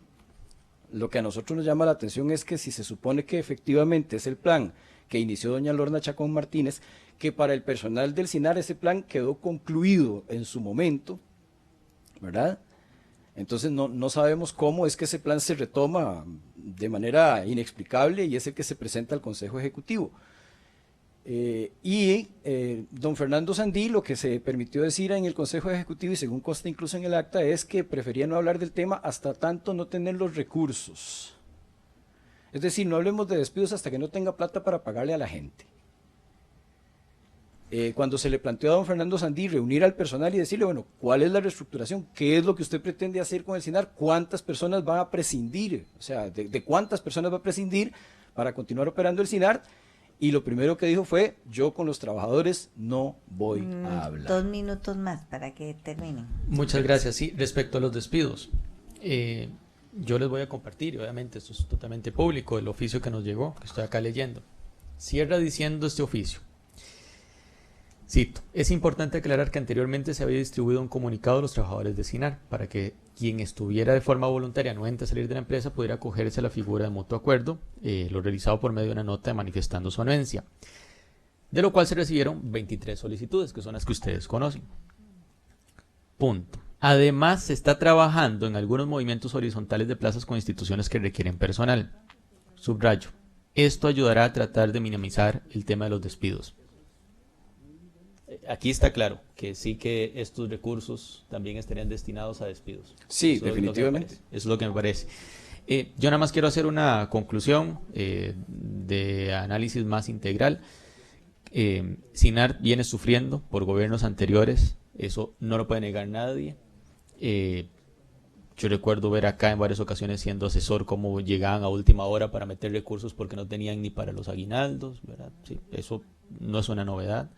Lo que a nosotros nos llama la atención es que si se supone que efectivamente es el plan que inició doña Lorna Chacón Martínez, que para el personal del SINAR ese plan quedó concluido en su momento, ¿verdad? Entonces no sabemos cómo es que ese plan se retoma de manera inexplicable y es el que se presenta al Consejo Ejecutivo. Don Fernando Sandí lo que se permitió decir en el Consejo Ejecutivo y según consta incluso en el acta es que prefería no hablar del tema hasta tanto no tener los recursos. Es decir, no hablemos de despidos hasta que no tenga plata para pagarle a la gente. Cuando se le planteó a don Fernando Sandí reunir al personal y decirle, bueno, ¿cuál es la reestructuración? ¿Qué es lo que usted pretende hacer con el SINAR? ¿Cuántas personas van a prescindir? O sea, ¿de cuántas personas va a prescindir para continuar operando el SINAR? Y lo primero que dijo fue, yo con los trabajadores no voy a hablar. 2 minutos más para que terminen. Muchas gracias. Sí, respecto a los despidos, yo les voy a compartir, obviamente esto es totalmente público, el oficio que nos llegó, que estoy acá leyendo. Cierra diciendo este oficio. Cito, es importante aclarar que anteriormente se había distribuido un comunicado a los trabajadores de SINAR para que quien estuviera de forma voluntaria anuente a salir de la empresa pudiera acogerse a la figura de mutuo acuerdo, lo realizado por medio de una nota manifestando su anuencia, de lo cual se recibieron 23 solicitudes, que son las que ustedes conocen. Punto. Además, se está trabajando en algunos movimientos horizontales de plazas con instituciones que requieren personal. Subrayo, esto ayudará a tratar de minimizar el tema de los despidos. Aquí está claro que sí que estos recursos también estarían destinados a despidos. Sí, eso definitivamente. Eso es lo que me parece. Yo nada más quiero hacer una conclusión de análisis más integral. SINAR viene sufriendo por gobiernos anteriores, eso no lo puede negar nadie. Yo recuerdo ver acá en varias ocasiones siendo asesor cómo llegaban a última hora para meter recursos porque no tenían ni para los aguinaldos, ¿verdad? Sí, eso no es una novedad.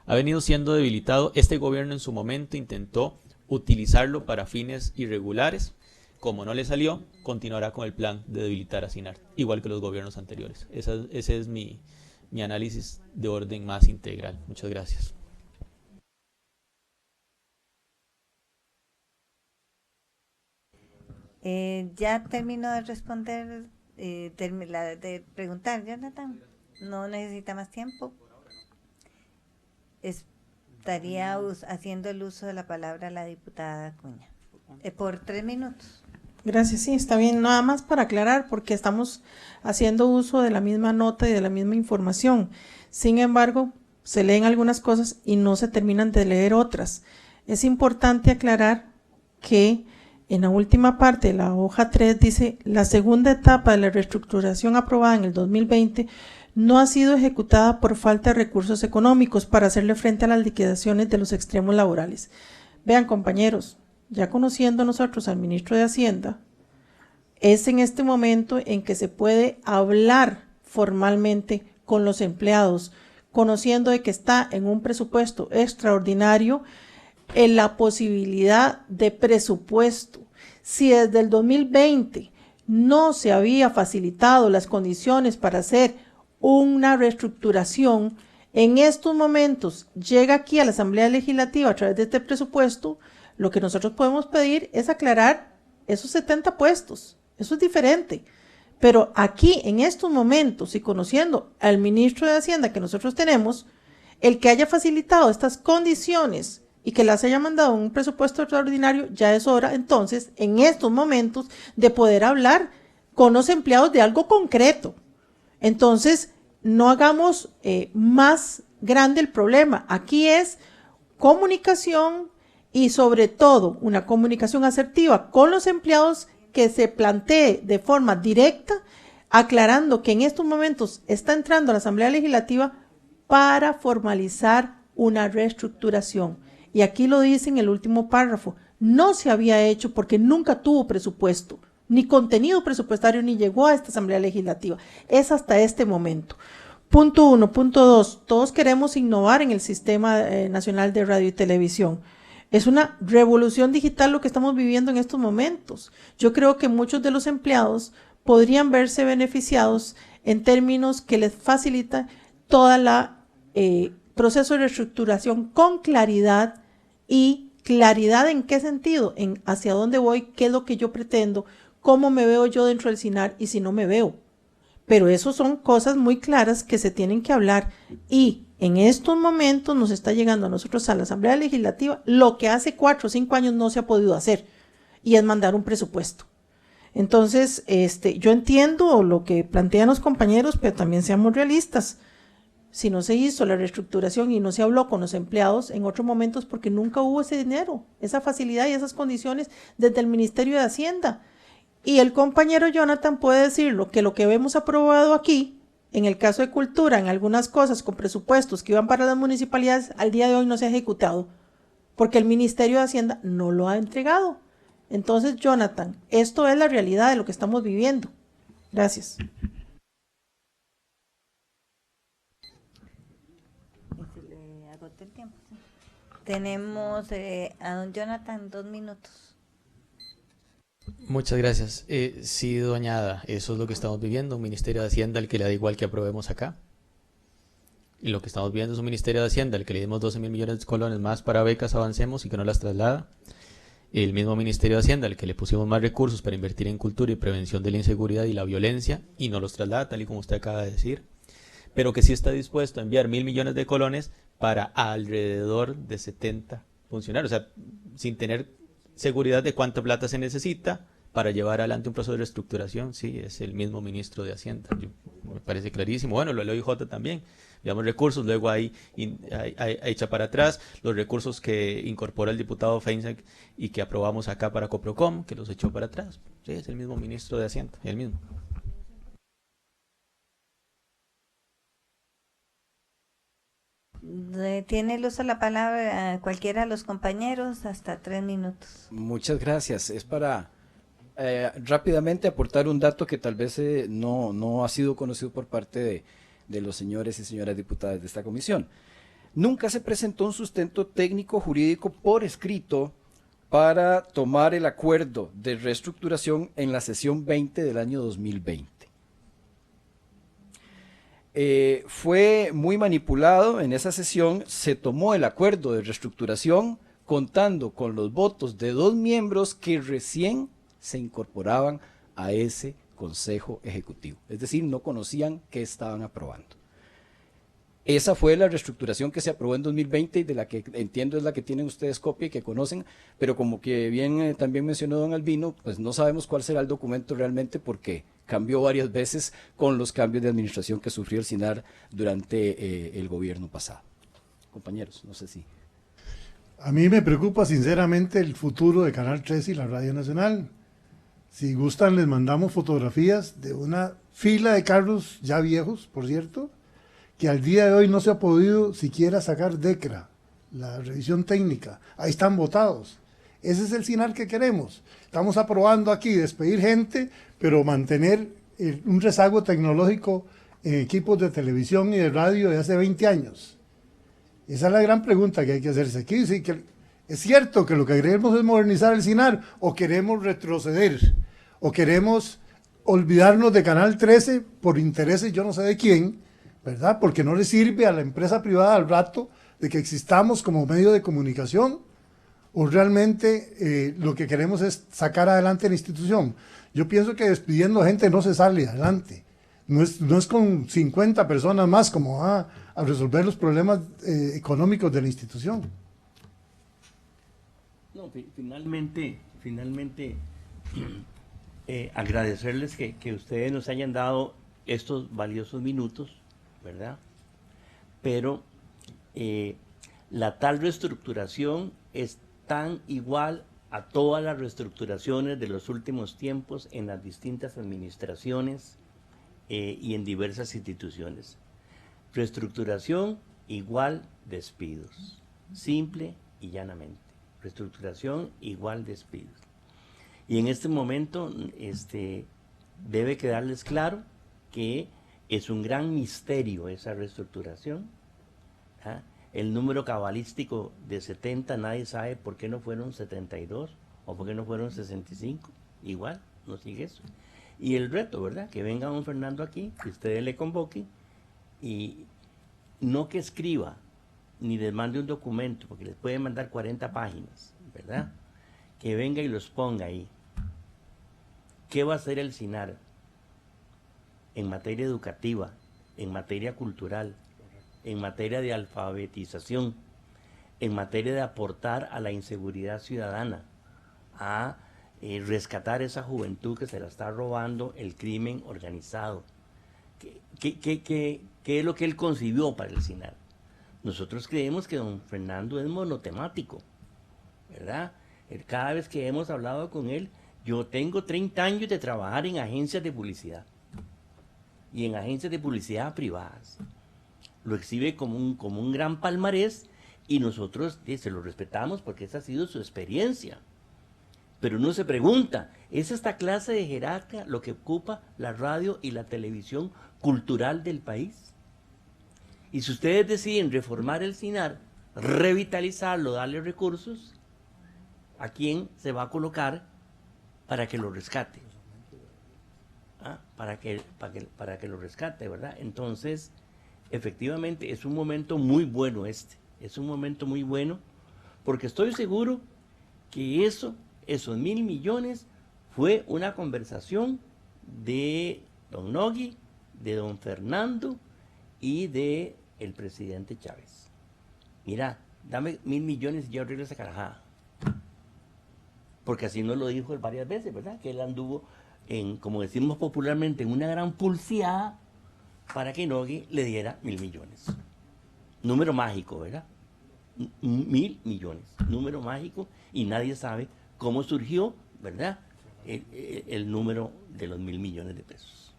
Ha venido siendo debilitado. Este gobierno en su momento intentó utilizarlo para fines irregulares. Como no le salió, continuará con el plan de debilitar a SINART, igual que los gobiernos anteriores. Ese es mi análisis de orden más integral. Muchas gracias. Ya terminó de responder, de preguntar, Jonathan. No necesita más tiempo. Estaría haciendo el uso de la palabra la diputada Acuña. Por 3 minutos. Gracias, sí, está bien. Nada más para aclarar, porque estamos haciendo uso de la misma nota y de la misma información. Sin embargo, se leen algunas cosas y no se terminan de leer otras. Es importante aclarar que en la última parte de la hoja 3 dice: la segunda etapa de la reestructuración aprobada en el 2020 no ha sido ejecutada por falta de recursos económicos para hacerle frente a las liquidaciones de los extremos laborales. Vean, compañeros, ya conociendo nosotros al ministro de Hacienda, es en este momento en que se puede hablar formalmente con los empleados, conociendo de que está en un presupuesto extraordinario, en la posibilidad de presupuesto. Si desde el 2020 no se había facilitado las condiciones para hacer una reestructuración, en estos momentos llega aquí a la Asamblea Legislativa a través de este presupuesto. Lo que nosotros podemos pedir es aclarar esos 70 puestos. Eso es diferente. Pero aquí, en estos momentos, y conociendo al ministro de Hacienda que nosotros tenemos, el que haya facilitado estas condiciones y que las haya mandado un presupuesto extraordinario, ya es hora, entonces, en estos momentos, de poder hablar con los empleados de algo concreto. Entonces, no hagamos más grande el problema. Aquí es comunicación, y sobre todo una comunicación asertiva con los empleados que se plantee de forma directa, aclarando que en estos momentos está entrando a la Asamblea Legislativa para formalizar una reestructuración. Y aquí lo dice en el último párrafo: no se había hecho porque nunca tuvo presupuesto, ni contenido presupuestario, ni llegó a esta Asamblea Legislativa. Es hasta este momento. Punto 1. Punto 2. Todos queremos innovar en el Sistema Nacional de Radio y Televisión. Es una revolución digital lo que estamos viviendo en estos momentos. Yo creo que muchos de los empleados podrían verse beneficiados en términos que les facilita toda la proceso de reestructuración con claridad. ¿Y claridad en qué sentido? En hacia dónde voy, qué es lo que yo pretendo, cómo me veo yo dentro del SINAR y si no me veo. Pero eso son cosas muy claras que se tienen que hablar, y en estos momentos nos está llegando a nosotros a la Asamblea Legislativa lo que hace 4 o 5 años no se ha podido hacer, y es mandar un presupuesto. Entonces, yo entiendo lo que plantean los compañeros, pero también seamos realistas. Si no se hizo la reestructuración y no se habló con los empleados en otros momentos, porque nunca hubo ese dinero, esa facilidad y esas condiciones desde el Ministerio de Hacienda. Y el compañero Jonathan puede decirlo, que lo que hemos aprobado aquí, en el caso de cultura, en algunas cosas con presupuestos que iban para las municipalidades, al día de hoy no se ha ejecutado, porque el Ministerio de Hacienda no lo ha entregado. Entonces, Jonathan, esto es la realidad de lo que estamos viviendo. Gracias. Tenemos a don Jonathan 2 minutos. Muchas gracias. Sí, doña Ada, eso es lo que estamos viviendo, un Ministerio de Hacienda al que le da igual que aprobemos acá. Y lo que estamos viendo es un Ministerio de Hacienda al que le dimos 12.000 millones de colones más para becas Avancemos y que no las traslada. El mismo Ministerio de Hacienda al que le pusimos más recursos para invertir en cultura y prevención de la inseguridad y la violencia y no los traslada, tal y como usted acaba de decir. Pero que sí está dispuesto a enviar 1.000 millones de colones para alrededor de 70 funcionarios. O sea, sin tener seguridad de cuánta plata se necesita para llevar adelante un proceso de reestructuración. Sí, es el mismo ministro de Hacienda. Me parece clarísimo. Bueno, lo del OIJ también. Llevamos recursos, luego ahí echa para atrás los recursos que incorpora el diputado Feinsack y que aprobamos acá para Coprocom, que los echó para atrás. Sí, es el mismo ministro de Hacienda, el mismo. Tiene el uso de la palabra cualquiera de los compañeros, hasta 3 minutos. Muchas gracias. Es para rápidamente aportar un dato que tal vez no ha sido conocido por parte de los señores y señoras diputadas de esta comisión. Nunca se presentó un sustento técnico jurídico por escrito para tomar el acuerdo de reestructuración en la sesión 20 del año 2020. Fue muy manipulado en esa sesión, se tomó el acuerdo de reestructuración contando con los votos de 2 miembros que recién se incorporaban a ese Consejo Ejecutivo, es decir, no conocían qué estaban aprobando. Esa fue la reestructuración que se aprobó en 2020 y de la que entiendo es la que tienen ustedes copia y que conocen, pero como que bien también mencionó don Albino, pues no sabemos cuál será el documento realmente porque cambió varias veces con los cambios de administración que sufrió el SINAR durante el gobierno pasado. Compañeros, no sé si... A mí me preocupa sinceramente el futuro de Canal 13 y la Radio Nacional. Si gustan les mandamos fotografías de una fila de carros ya viejos, por cierto, que al día de hoy no se ha podido siquiera sacar DECRA, la revisión técnica. Ahí están botados. Ese es el SINAR que queremos. Estamos aprobando aquí despedir gente, pero mantener un rezago tecnológico en equipos de televisión y de radio de hace 20 años. Esa es la gran pregunta que hay que hacerse aquí. Sí, que ¿es cierto que lo que queremos es modernizar el SINAR o queremos retroceder? ¿O queremos olvidarnos de Canal 13 por intereses yo no sé de quién? ¿Verdad? Porque no le sirve a la empresa privada al rato de que existamos como medio de comunicación, o realmente lo que queremos es sacar adelante la institución. Yo pienso que despidiendo gente no se sale adelante. No es con 50 personas más como va a resolver los problemas económicos de la institución. No, finalmente agradecerles que ustedes nos hayan dado estos valiosos minutos, ¿verdad? Pero la tal reestructuración es tan igual a todas las reestructuraciones de los últimos tiempos en las distintas administraciones y en diversas instituciones. Reestructuración igual despidos, simple y llanamente. Reestructuración igual despidos. Y en este momento debe quedarles claro que es un gran misterio esa reestructuración. ¿Ah? El número cabalístico de 70, nadie sabe por qué no fueron 72 o por qué no fueron 65. Igual, no sigue eso. Y el reto, ¿verdad? Que venga don Fernando aquí, que ustedes le convoquen y no que escriba ni les mande un documento, porque les puede mandar 40 páginas, ¿verdad? Que venga y los ponga ahí. ¿Qué va a hacer el SINAR en materia educativa, en materia cultural, en materia de alfabetización, en materia de aportar a la inseguridad ciudadana, a rescatar esa juventud que se la está robando el crimen organizado? ¿Qué es lo que él concibió para el SINAR? Nosotros creemos que don Fernando es monotemático, ¿verdad? Cada vez que hemos hablado con él, yo tengo 30 años de trabajar en agencias de publicidad y en agencias de publicidad privadas. Lo exhibe como un gran palmarés y nosotros se lo respetamos porque esa ha sido su experiencia. Pero uno se pregunta, ¿es esta clase de jerarquía lo que ocupa la radio y la televisión cultural del país? Y si ustedes deciden reformar el SINAR, revitalizarlo, darle recursos, ¿a quién se va a colocar para que lo rescate? ¿Ah? Para que lo rescate, ¿verdad? Entonces, efectivamente, es un momento muy bueno es un momento muy bueno, porque estoy seguro que esos 1.000 millones fue una conversación de don Nogui, de don Fernando y de el presidente Chávez. Mira, dame 1.000 millones y yo arreglo esa carajada. Porque así nos lo dijo él varias veces, ¿verdad? Que él anduvo como decimos popularmente, en una gran pulseada para que Nogui le diera 1.000 millones. Número mágico, ¿verdad? 1.000 millones, número mágico, y nadie sabe cómo surgió, ¿verdad? El número de los 1.000 millones de pesos.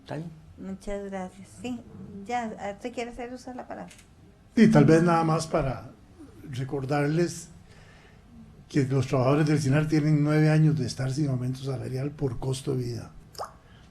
¿Está bien? Muchas gracias. Sí, ya, ¿te quiere hacer usar la palabra? Sí, tal vez nada más para recordarles que los trabajadores del SINAR tienen 9 años de estar sin aumento salarial por costo de vida.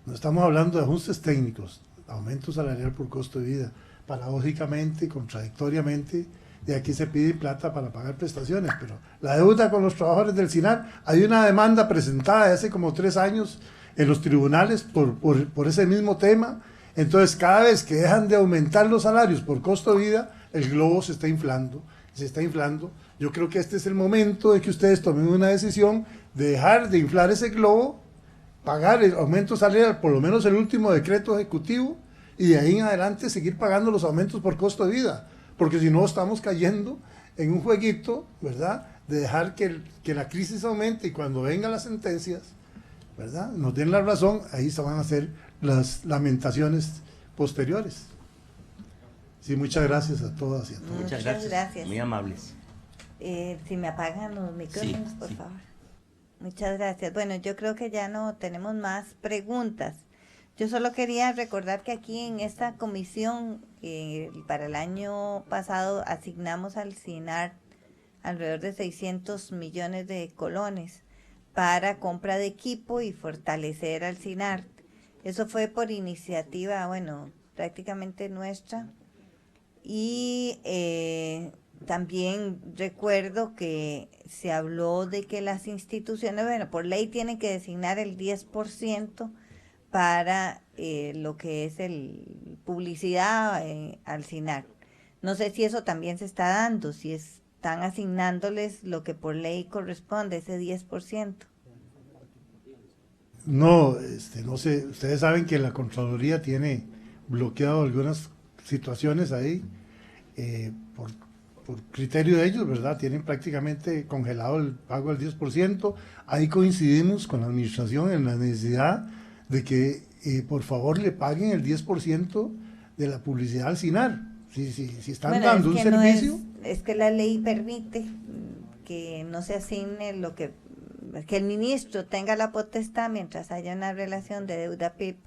No estamos hablando de ajustes técnicos, aumento salarial por costo de vida. Paradójicamente, contradictoriamente, de aquí se pide plata para pagar prestaciones, pero la deuda con los trabajadores del SINAR, hay una demanda presentada de hace como 3 años en los tribunales por ese mismo tema. Entonces, cada vez que dejan de aumentar los salarios por costo de vida, el globo se está inflando. Yo creo que este es el momento de que ustedes tomen una decisión de dejar de inflar ese globo, pagar el aumento salarial, por lo menos el último decreto ejecutivo, y de ahí en adelante seguir pagando los aumentos por costo de vida, porque si no estamos cayendo en un jueguito, ¿verdad?, de dejar que la crisis aumente y cuando vengan las sentencias, ¿verdad?, nos den la razón, ahí se van a hacer las lamentaciones posteriores. Sí, muchas gracias a todas y a todos. Muchas gracias. Muy amables. Si me apagan los micrófonos, Sí, por sí. favor. Muchas gracias. Bueno, yo creo que ya no tenemos más preguntas. Yo solo quería recordar que aquí en esta comisión, para el año pasado, asignamos al SINAR alrededor de 600 millones de colones para compra de equipo y fortalecer al SINAR. Eso fue por iniciativa, bueno, prácticamente nuestra. Y también recuerdo que se habló de que las instituciones, bueno, por ley tienen que designar el 10% para lo que es el publicidad al SINAR. No sé si eso también se está dando, si están asignándoles lo que por ley corresponde, ese 10%. No, no sé, ustedes saben que la Contraloría tiene bloqueado algunas situaciones ahí, por criterio de ellos, ¿verdad? Tienen prácticamente congelado el pago del 10%. Ahí coincidimos con la administración en la necesidad de que por favor le paguen el 10% de la publicidad al SINAR. Si están Bueno, dando un servicio... es que la ley permite que no se asigne que el ministro tenga la potestad, mientras haya una relación de deuda PIB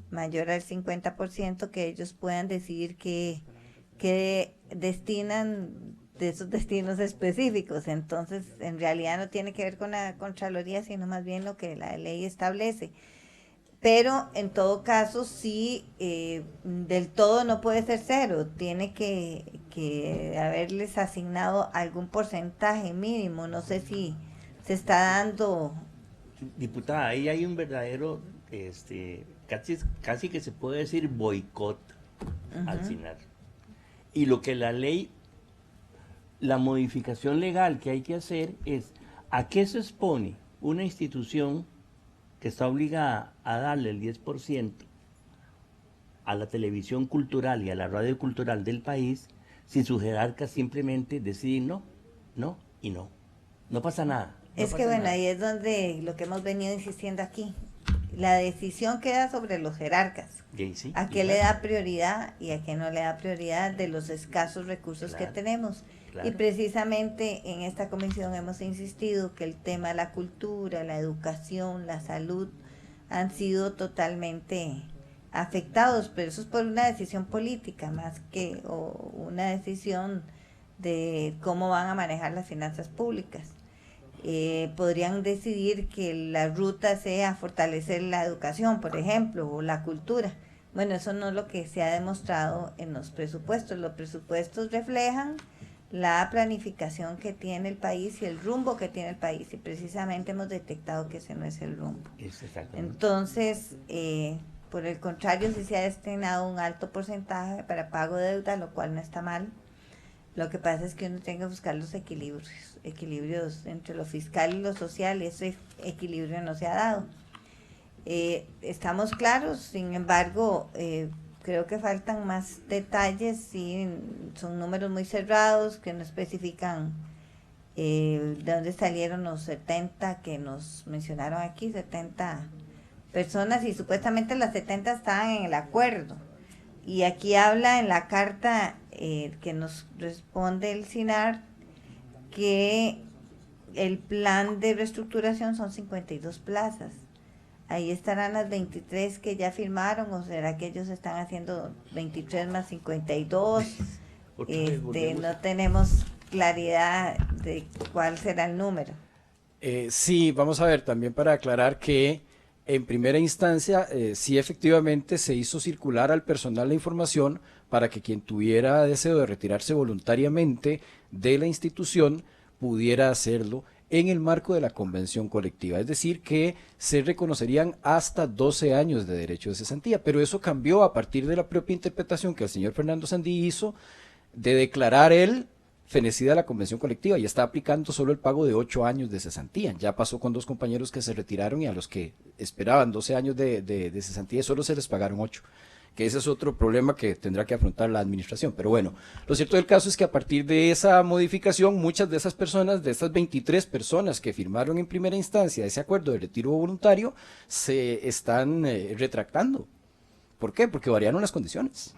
mayor al 50%, que ellos puedan decidir que destinan de esos destinos específicos. Entonces, en realidad no tiene que ver con la Contraloría, sino más bien lo que la ley establece. Pero en todo caso, sí, del todo no puede ser cero, tiene que haberles asignado algún porcentaje mínimo. No sé si se está dando. Diputada, ahí hay un verdadero, casi que se puede decir boicot al SINAR. Y lo que la modificación legal que hay que hacer es, ¿a qué se expone una institución que está obligada a darle el 10% a la televisión cultural y a la radio cultural del país si sus jerarcas simplemente deciden no y no? No pasa nada. Es que bueno, ahí es donde lo que hemos venido insistiendo aquí. La decisión queda sobre los jerarcas. Sí, ¿A qué le da prioridad y a qué no le da prioridad de los escasos recursos que tenemos? Claro. Y precisamente en esta comisión hemos insistido que el tema de la cultura, la educación, la salud han sido totalmente afectados, pero eso es por una decisión política más que una decisión de cómo van a manejar las finanzas públicas. Podrían decidir que la ruta sea fortalecer la educación, por ejemplo, o la cultura. Bueno, eso no es lo que se ha demostrado en los presupuestos. Los presupuestos reflejan la planificación que tiene el país y el rumbo que tiene el país, y precisamente hemos detectado que ese no es el rumbo. Entonces, por el contrario, sí se ha destinado un alto porcentaje para pago de deuda, lo cual no está mal. Lo que pasa es que uno tiene que buscar los equilibrios entre lo fiscal y lo social, y ese equilibrio no se ha dado. Estamos claros, sin embargo, creo que faltan más detalles, sí, son números muy cerrados que no especifican de dónde salieron los 70 que nos mencionaron aquí, 70 personas, y supuestamente las 70 estaban en el acuerdo. Y aquí habla en la carta que nos responde el SINAR que el plan de reestructuración son 52 plazas. Ahí estarán las 23 que ya firmaron, o será que ellos están haciendo 23 más 52. No tenemos claridad de cuál será el número. Sí, vamos a ver, también para aclarar que en primera instancia sí efectivamente se hizo circular al personal la información para que quien tuviera deseo de retirarse voluntariamente de la institución pudiera hacerlo en el marco de la convención colectiva, es decir, que se reconocerían hasta 12 años de derecho de cesantía, pero eso cambió a partir de la propia interpretación que el señor Fernando Sandí hizo de declarar él fenecida la convención colectiva y está aplicando solo el pago de 8 años de cesantía. Ya pasó con 2 compañeros que se retiraron y a los que esperaban 12 años de cesantía solo se les pagaron 8, que ese es otro problema que tendrá que afrontar la administración. Pero bueno, lo cierto del caso es que a partir de esa modificación, muchas de esas personas, de estas 23 personas que firmaron en primera instancia ese acuerdo de retiro voluntario, se están retractando. ¿Por qué? Porque variaron las condiciones.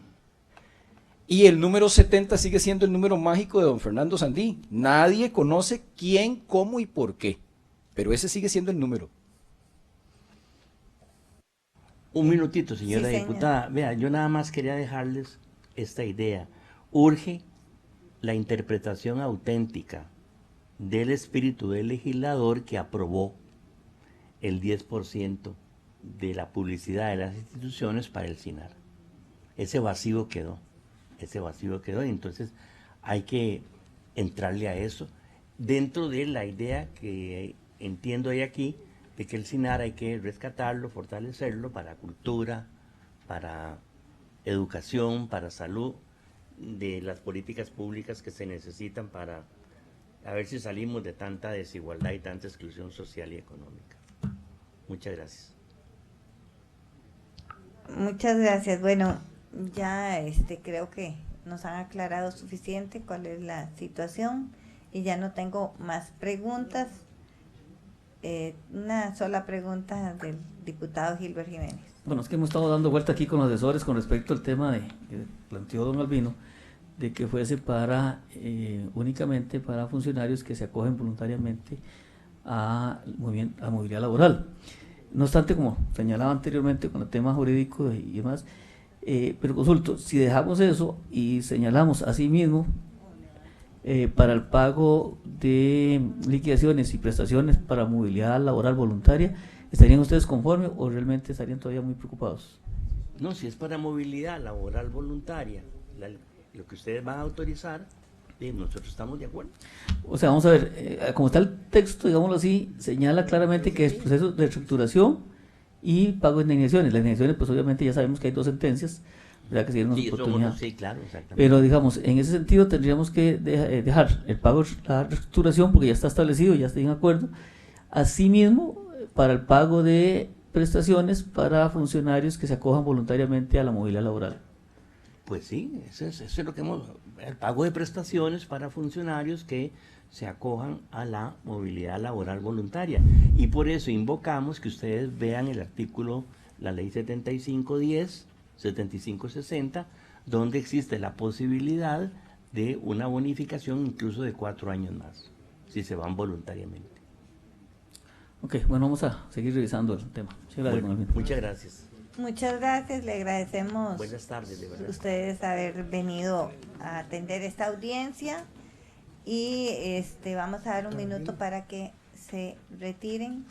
Y el número 70 sigue siendo el número mágico de don Fernando Sandí. Nadie conoce quién, cómo y por qué, pero ese sigue siendo el número. Un minutito, señora Sí, señor. diputada. Vea, yo nada más quería dejarles esta idea. Urge la interpretación auténtica del espíritu del legislador que aprobó el 10% de la publicidad de las instituciones para el SINAR. Ese vacío quedó, y entonces hay que entrarle a eso dentro de la idea que entiendo hay aquí, de que el SINAR hay que rescatarlo, fortalecerlo para cultura, para educación, para salud, de las políticas públicas que se necesitan para a ver si salimos de tanta desigualdad y tanta exclusión social y económica. Muchas gracias. Muchas gracias. Bueno, ya creo que nos han aclarado suficiente cuál es la situación y ya no tengo más preguntas. Una sola pregunta del diputado Gilbert Jiménez. Bueno, es que hemos estado dando vuelta aquí con los asesores con respecto al tema que planteó don Albino, de que fuese para únicamente para funcionarios que se acogen voluntariamente a movilidad laboral. No obstante, como señalaba anteriormente con el tema jurídico y demás, pero consulto, si dejamos eso y señalamos asimismo para el pago de liquidaciones y prestaciones para movilidad laboral voluntaria, ¿estarían ustedes conformes o realmente estarían todavía muy preocupados? No, si es para movilidad laboral voluntaria, lo que ustedes van a autorizar, nosotros estamos de acuerdo. O sea, vamos a ver, como está el texto, digámoslo así, señala claramente que es proceso de reestructuración y pago de indemnizaciones. Las indemnizaciones, pues obviamente ya sabemos que hay 2 sentencias, ¿verdad? Que serían una oportunidad. Sí, claro, exactamente. Pero digamos, en ese sentido tendríamos que dejar el pago, la reestructuración, porque ya está establecido, ya está en acuerdo. Asimismo, para el pago de prestaciones para funcionarios que se acojan voluntariamente a la movilidad laboral. Pues sí, eso es lo que el pago de prestaciones para funcionarios que se acojan a la movilidad laboral voluntaria. Y por eso invocamos que ustedes vean el artículo, la ley 7510, 7560, donde existe la posibilidad de una bonificación incluso de 4 años más, si se van voluntariamente. Ok, bueno, vamos a seguir revisando el tema. Muchas gracias. Muchas gracias, le agradecemos. Buenas tardes, de verdad. Ustedes haber venido a atender esta audiencia y vamos a dar un minuto para que se retiren.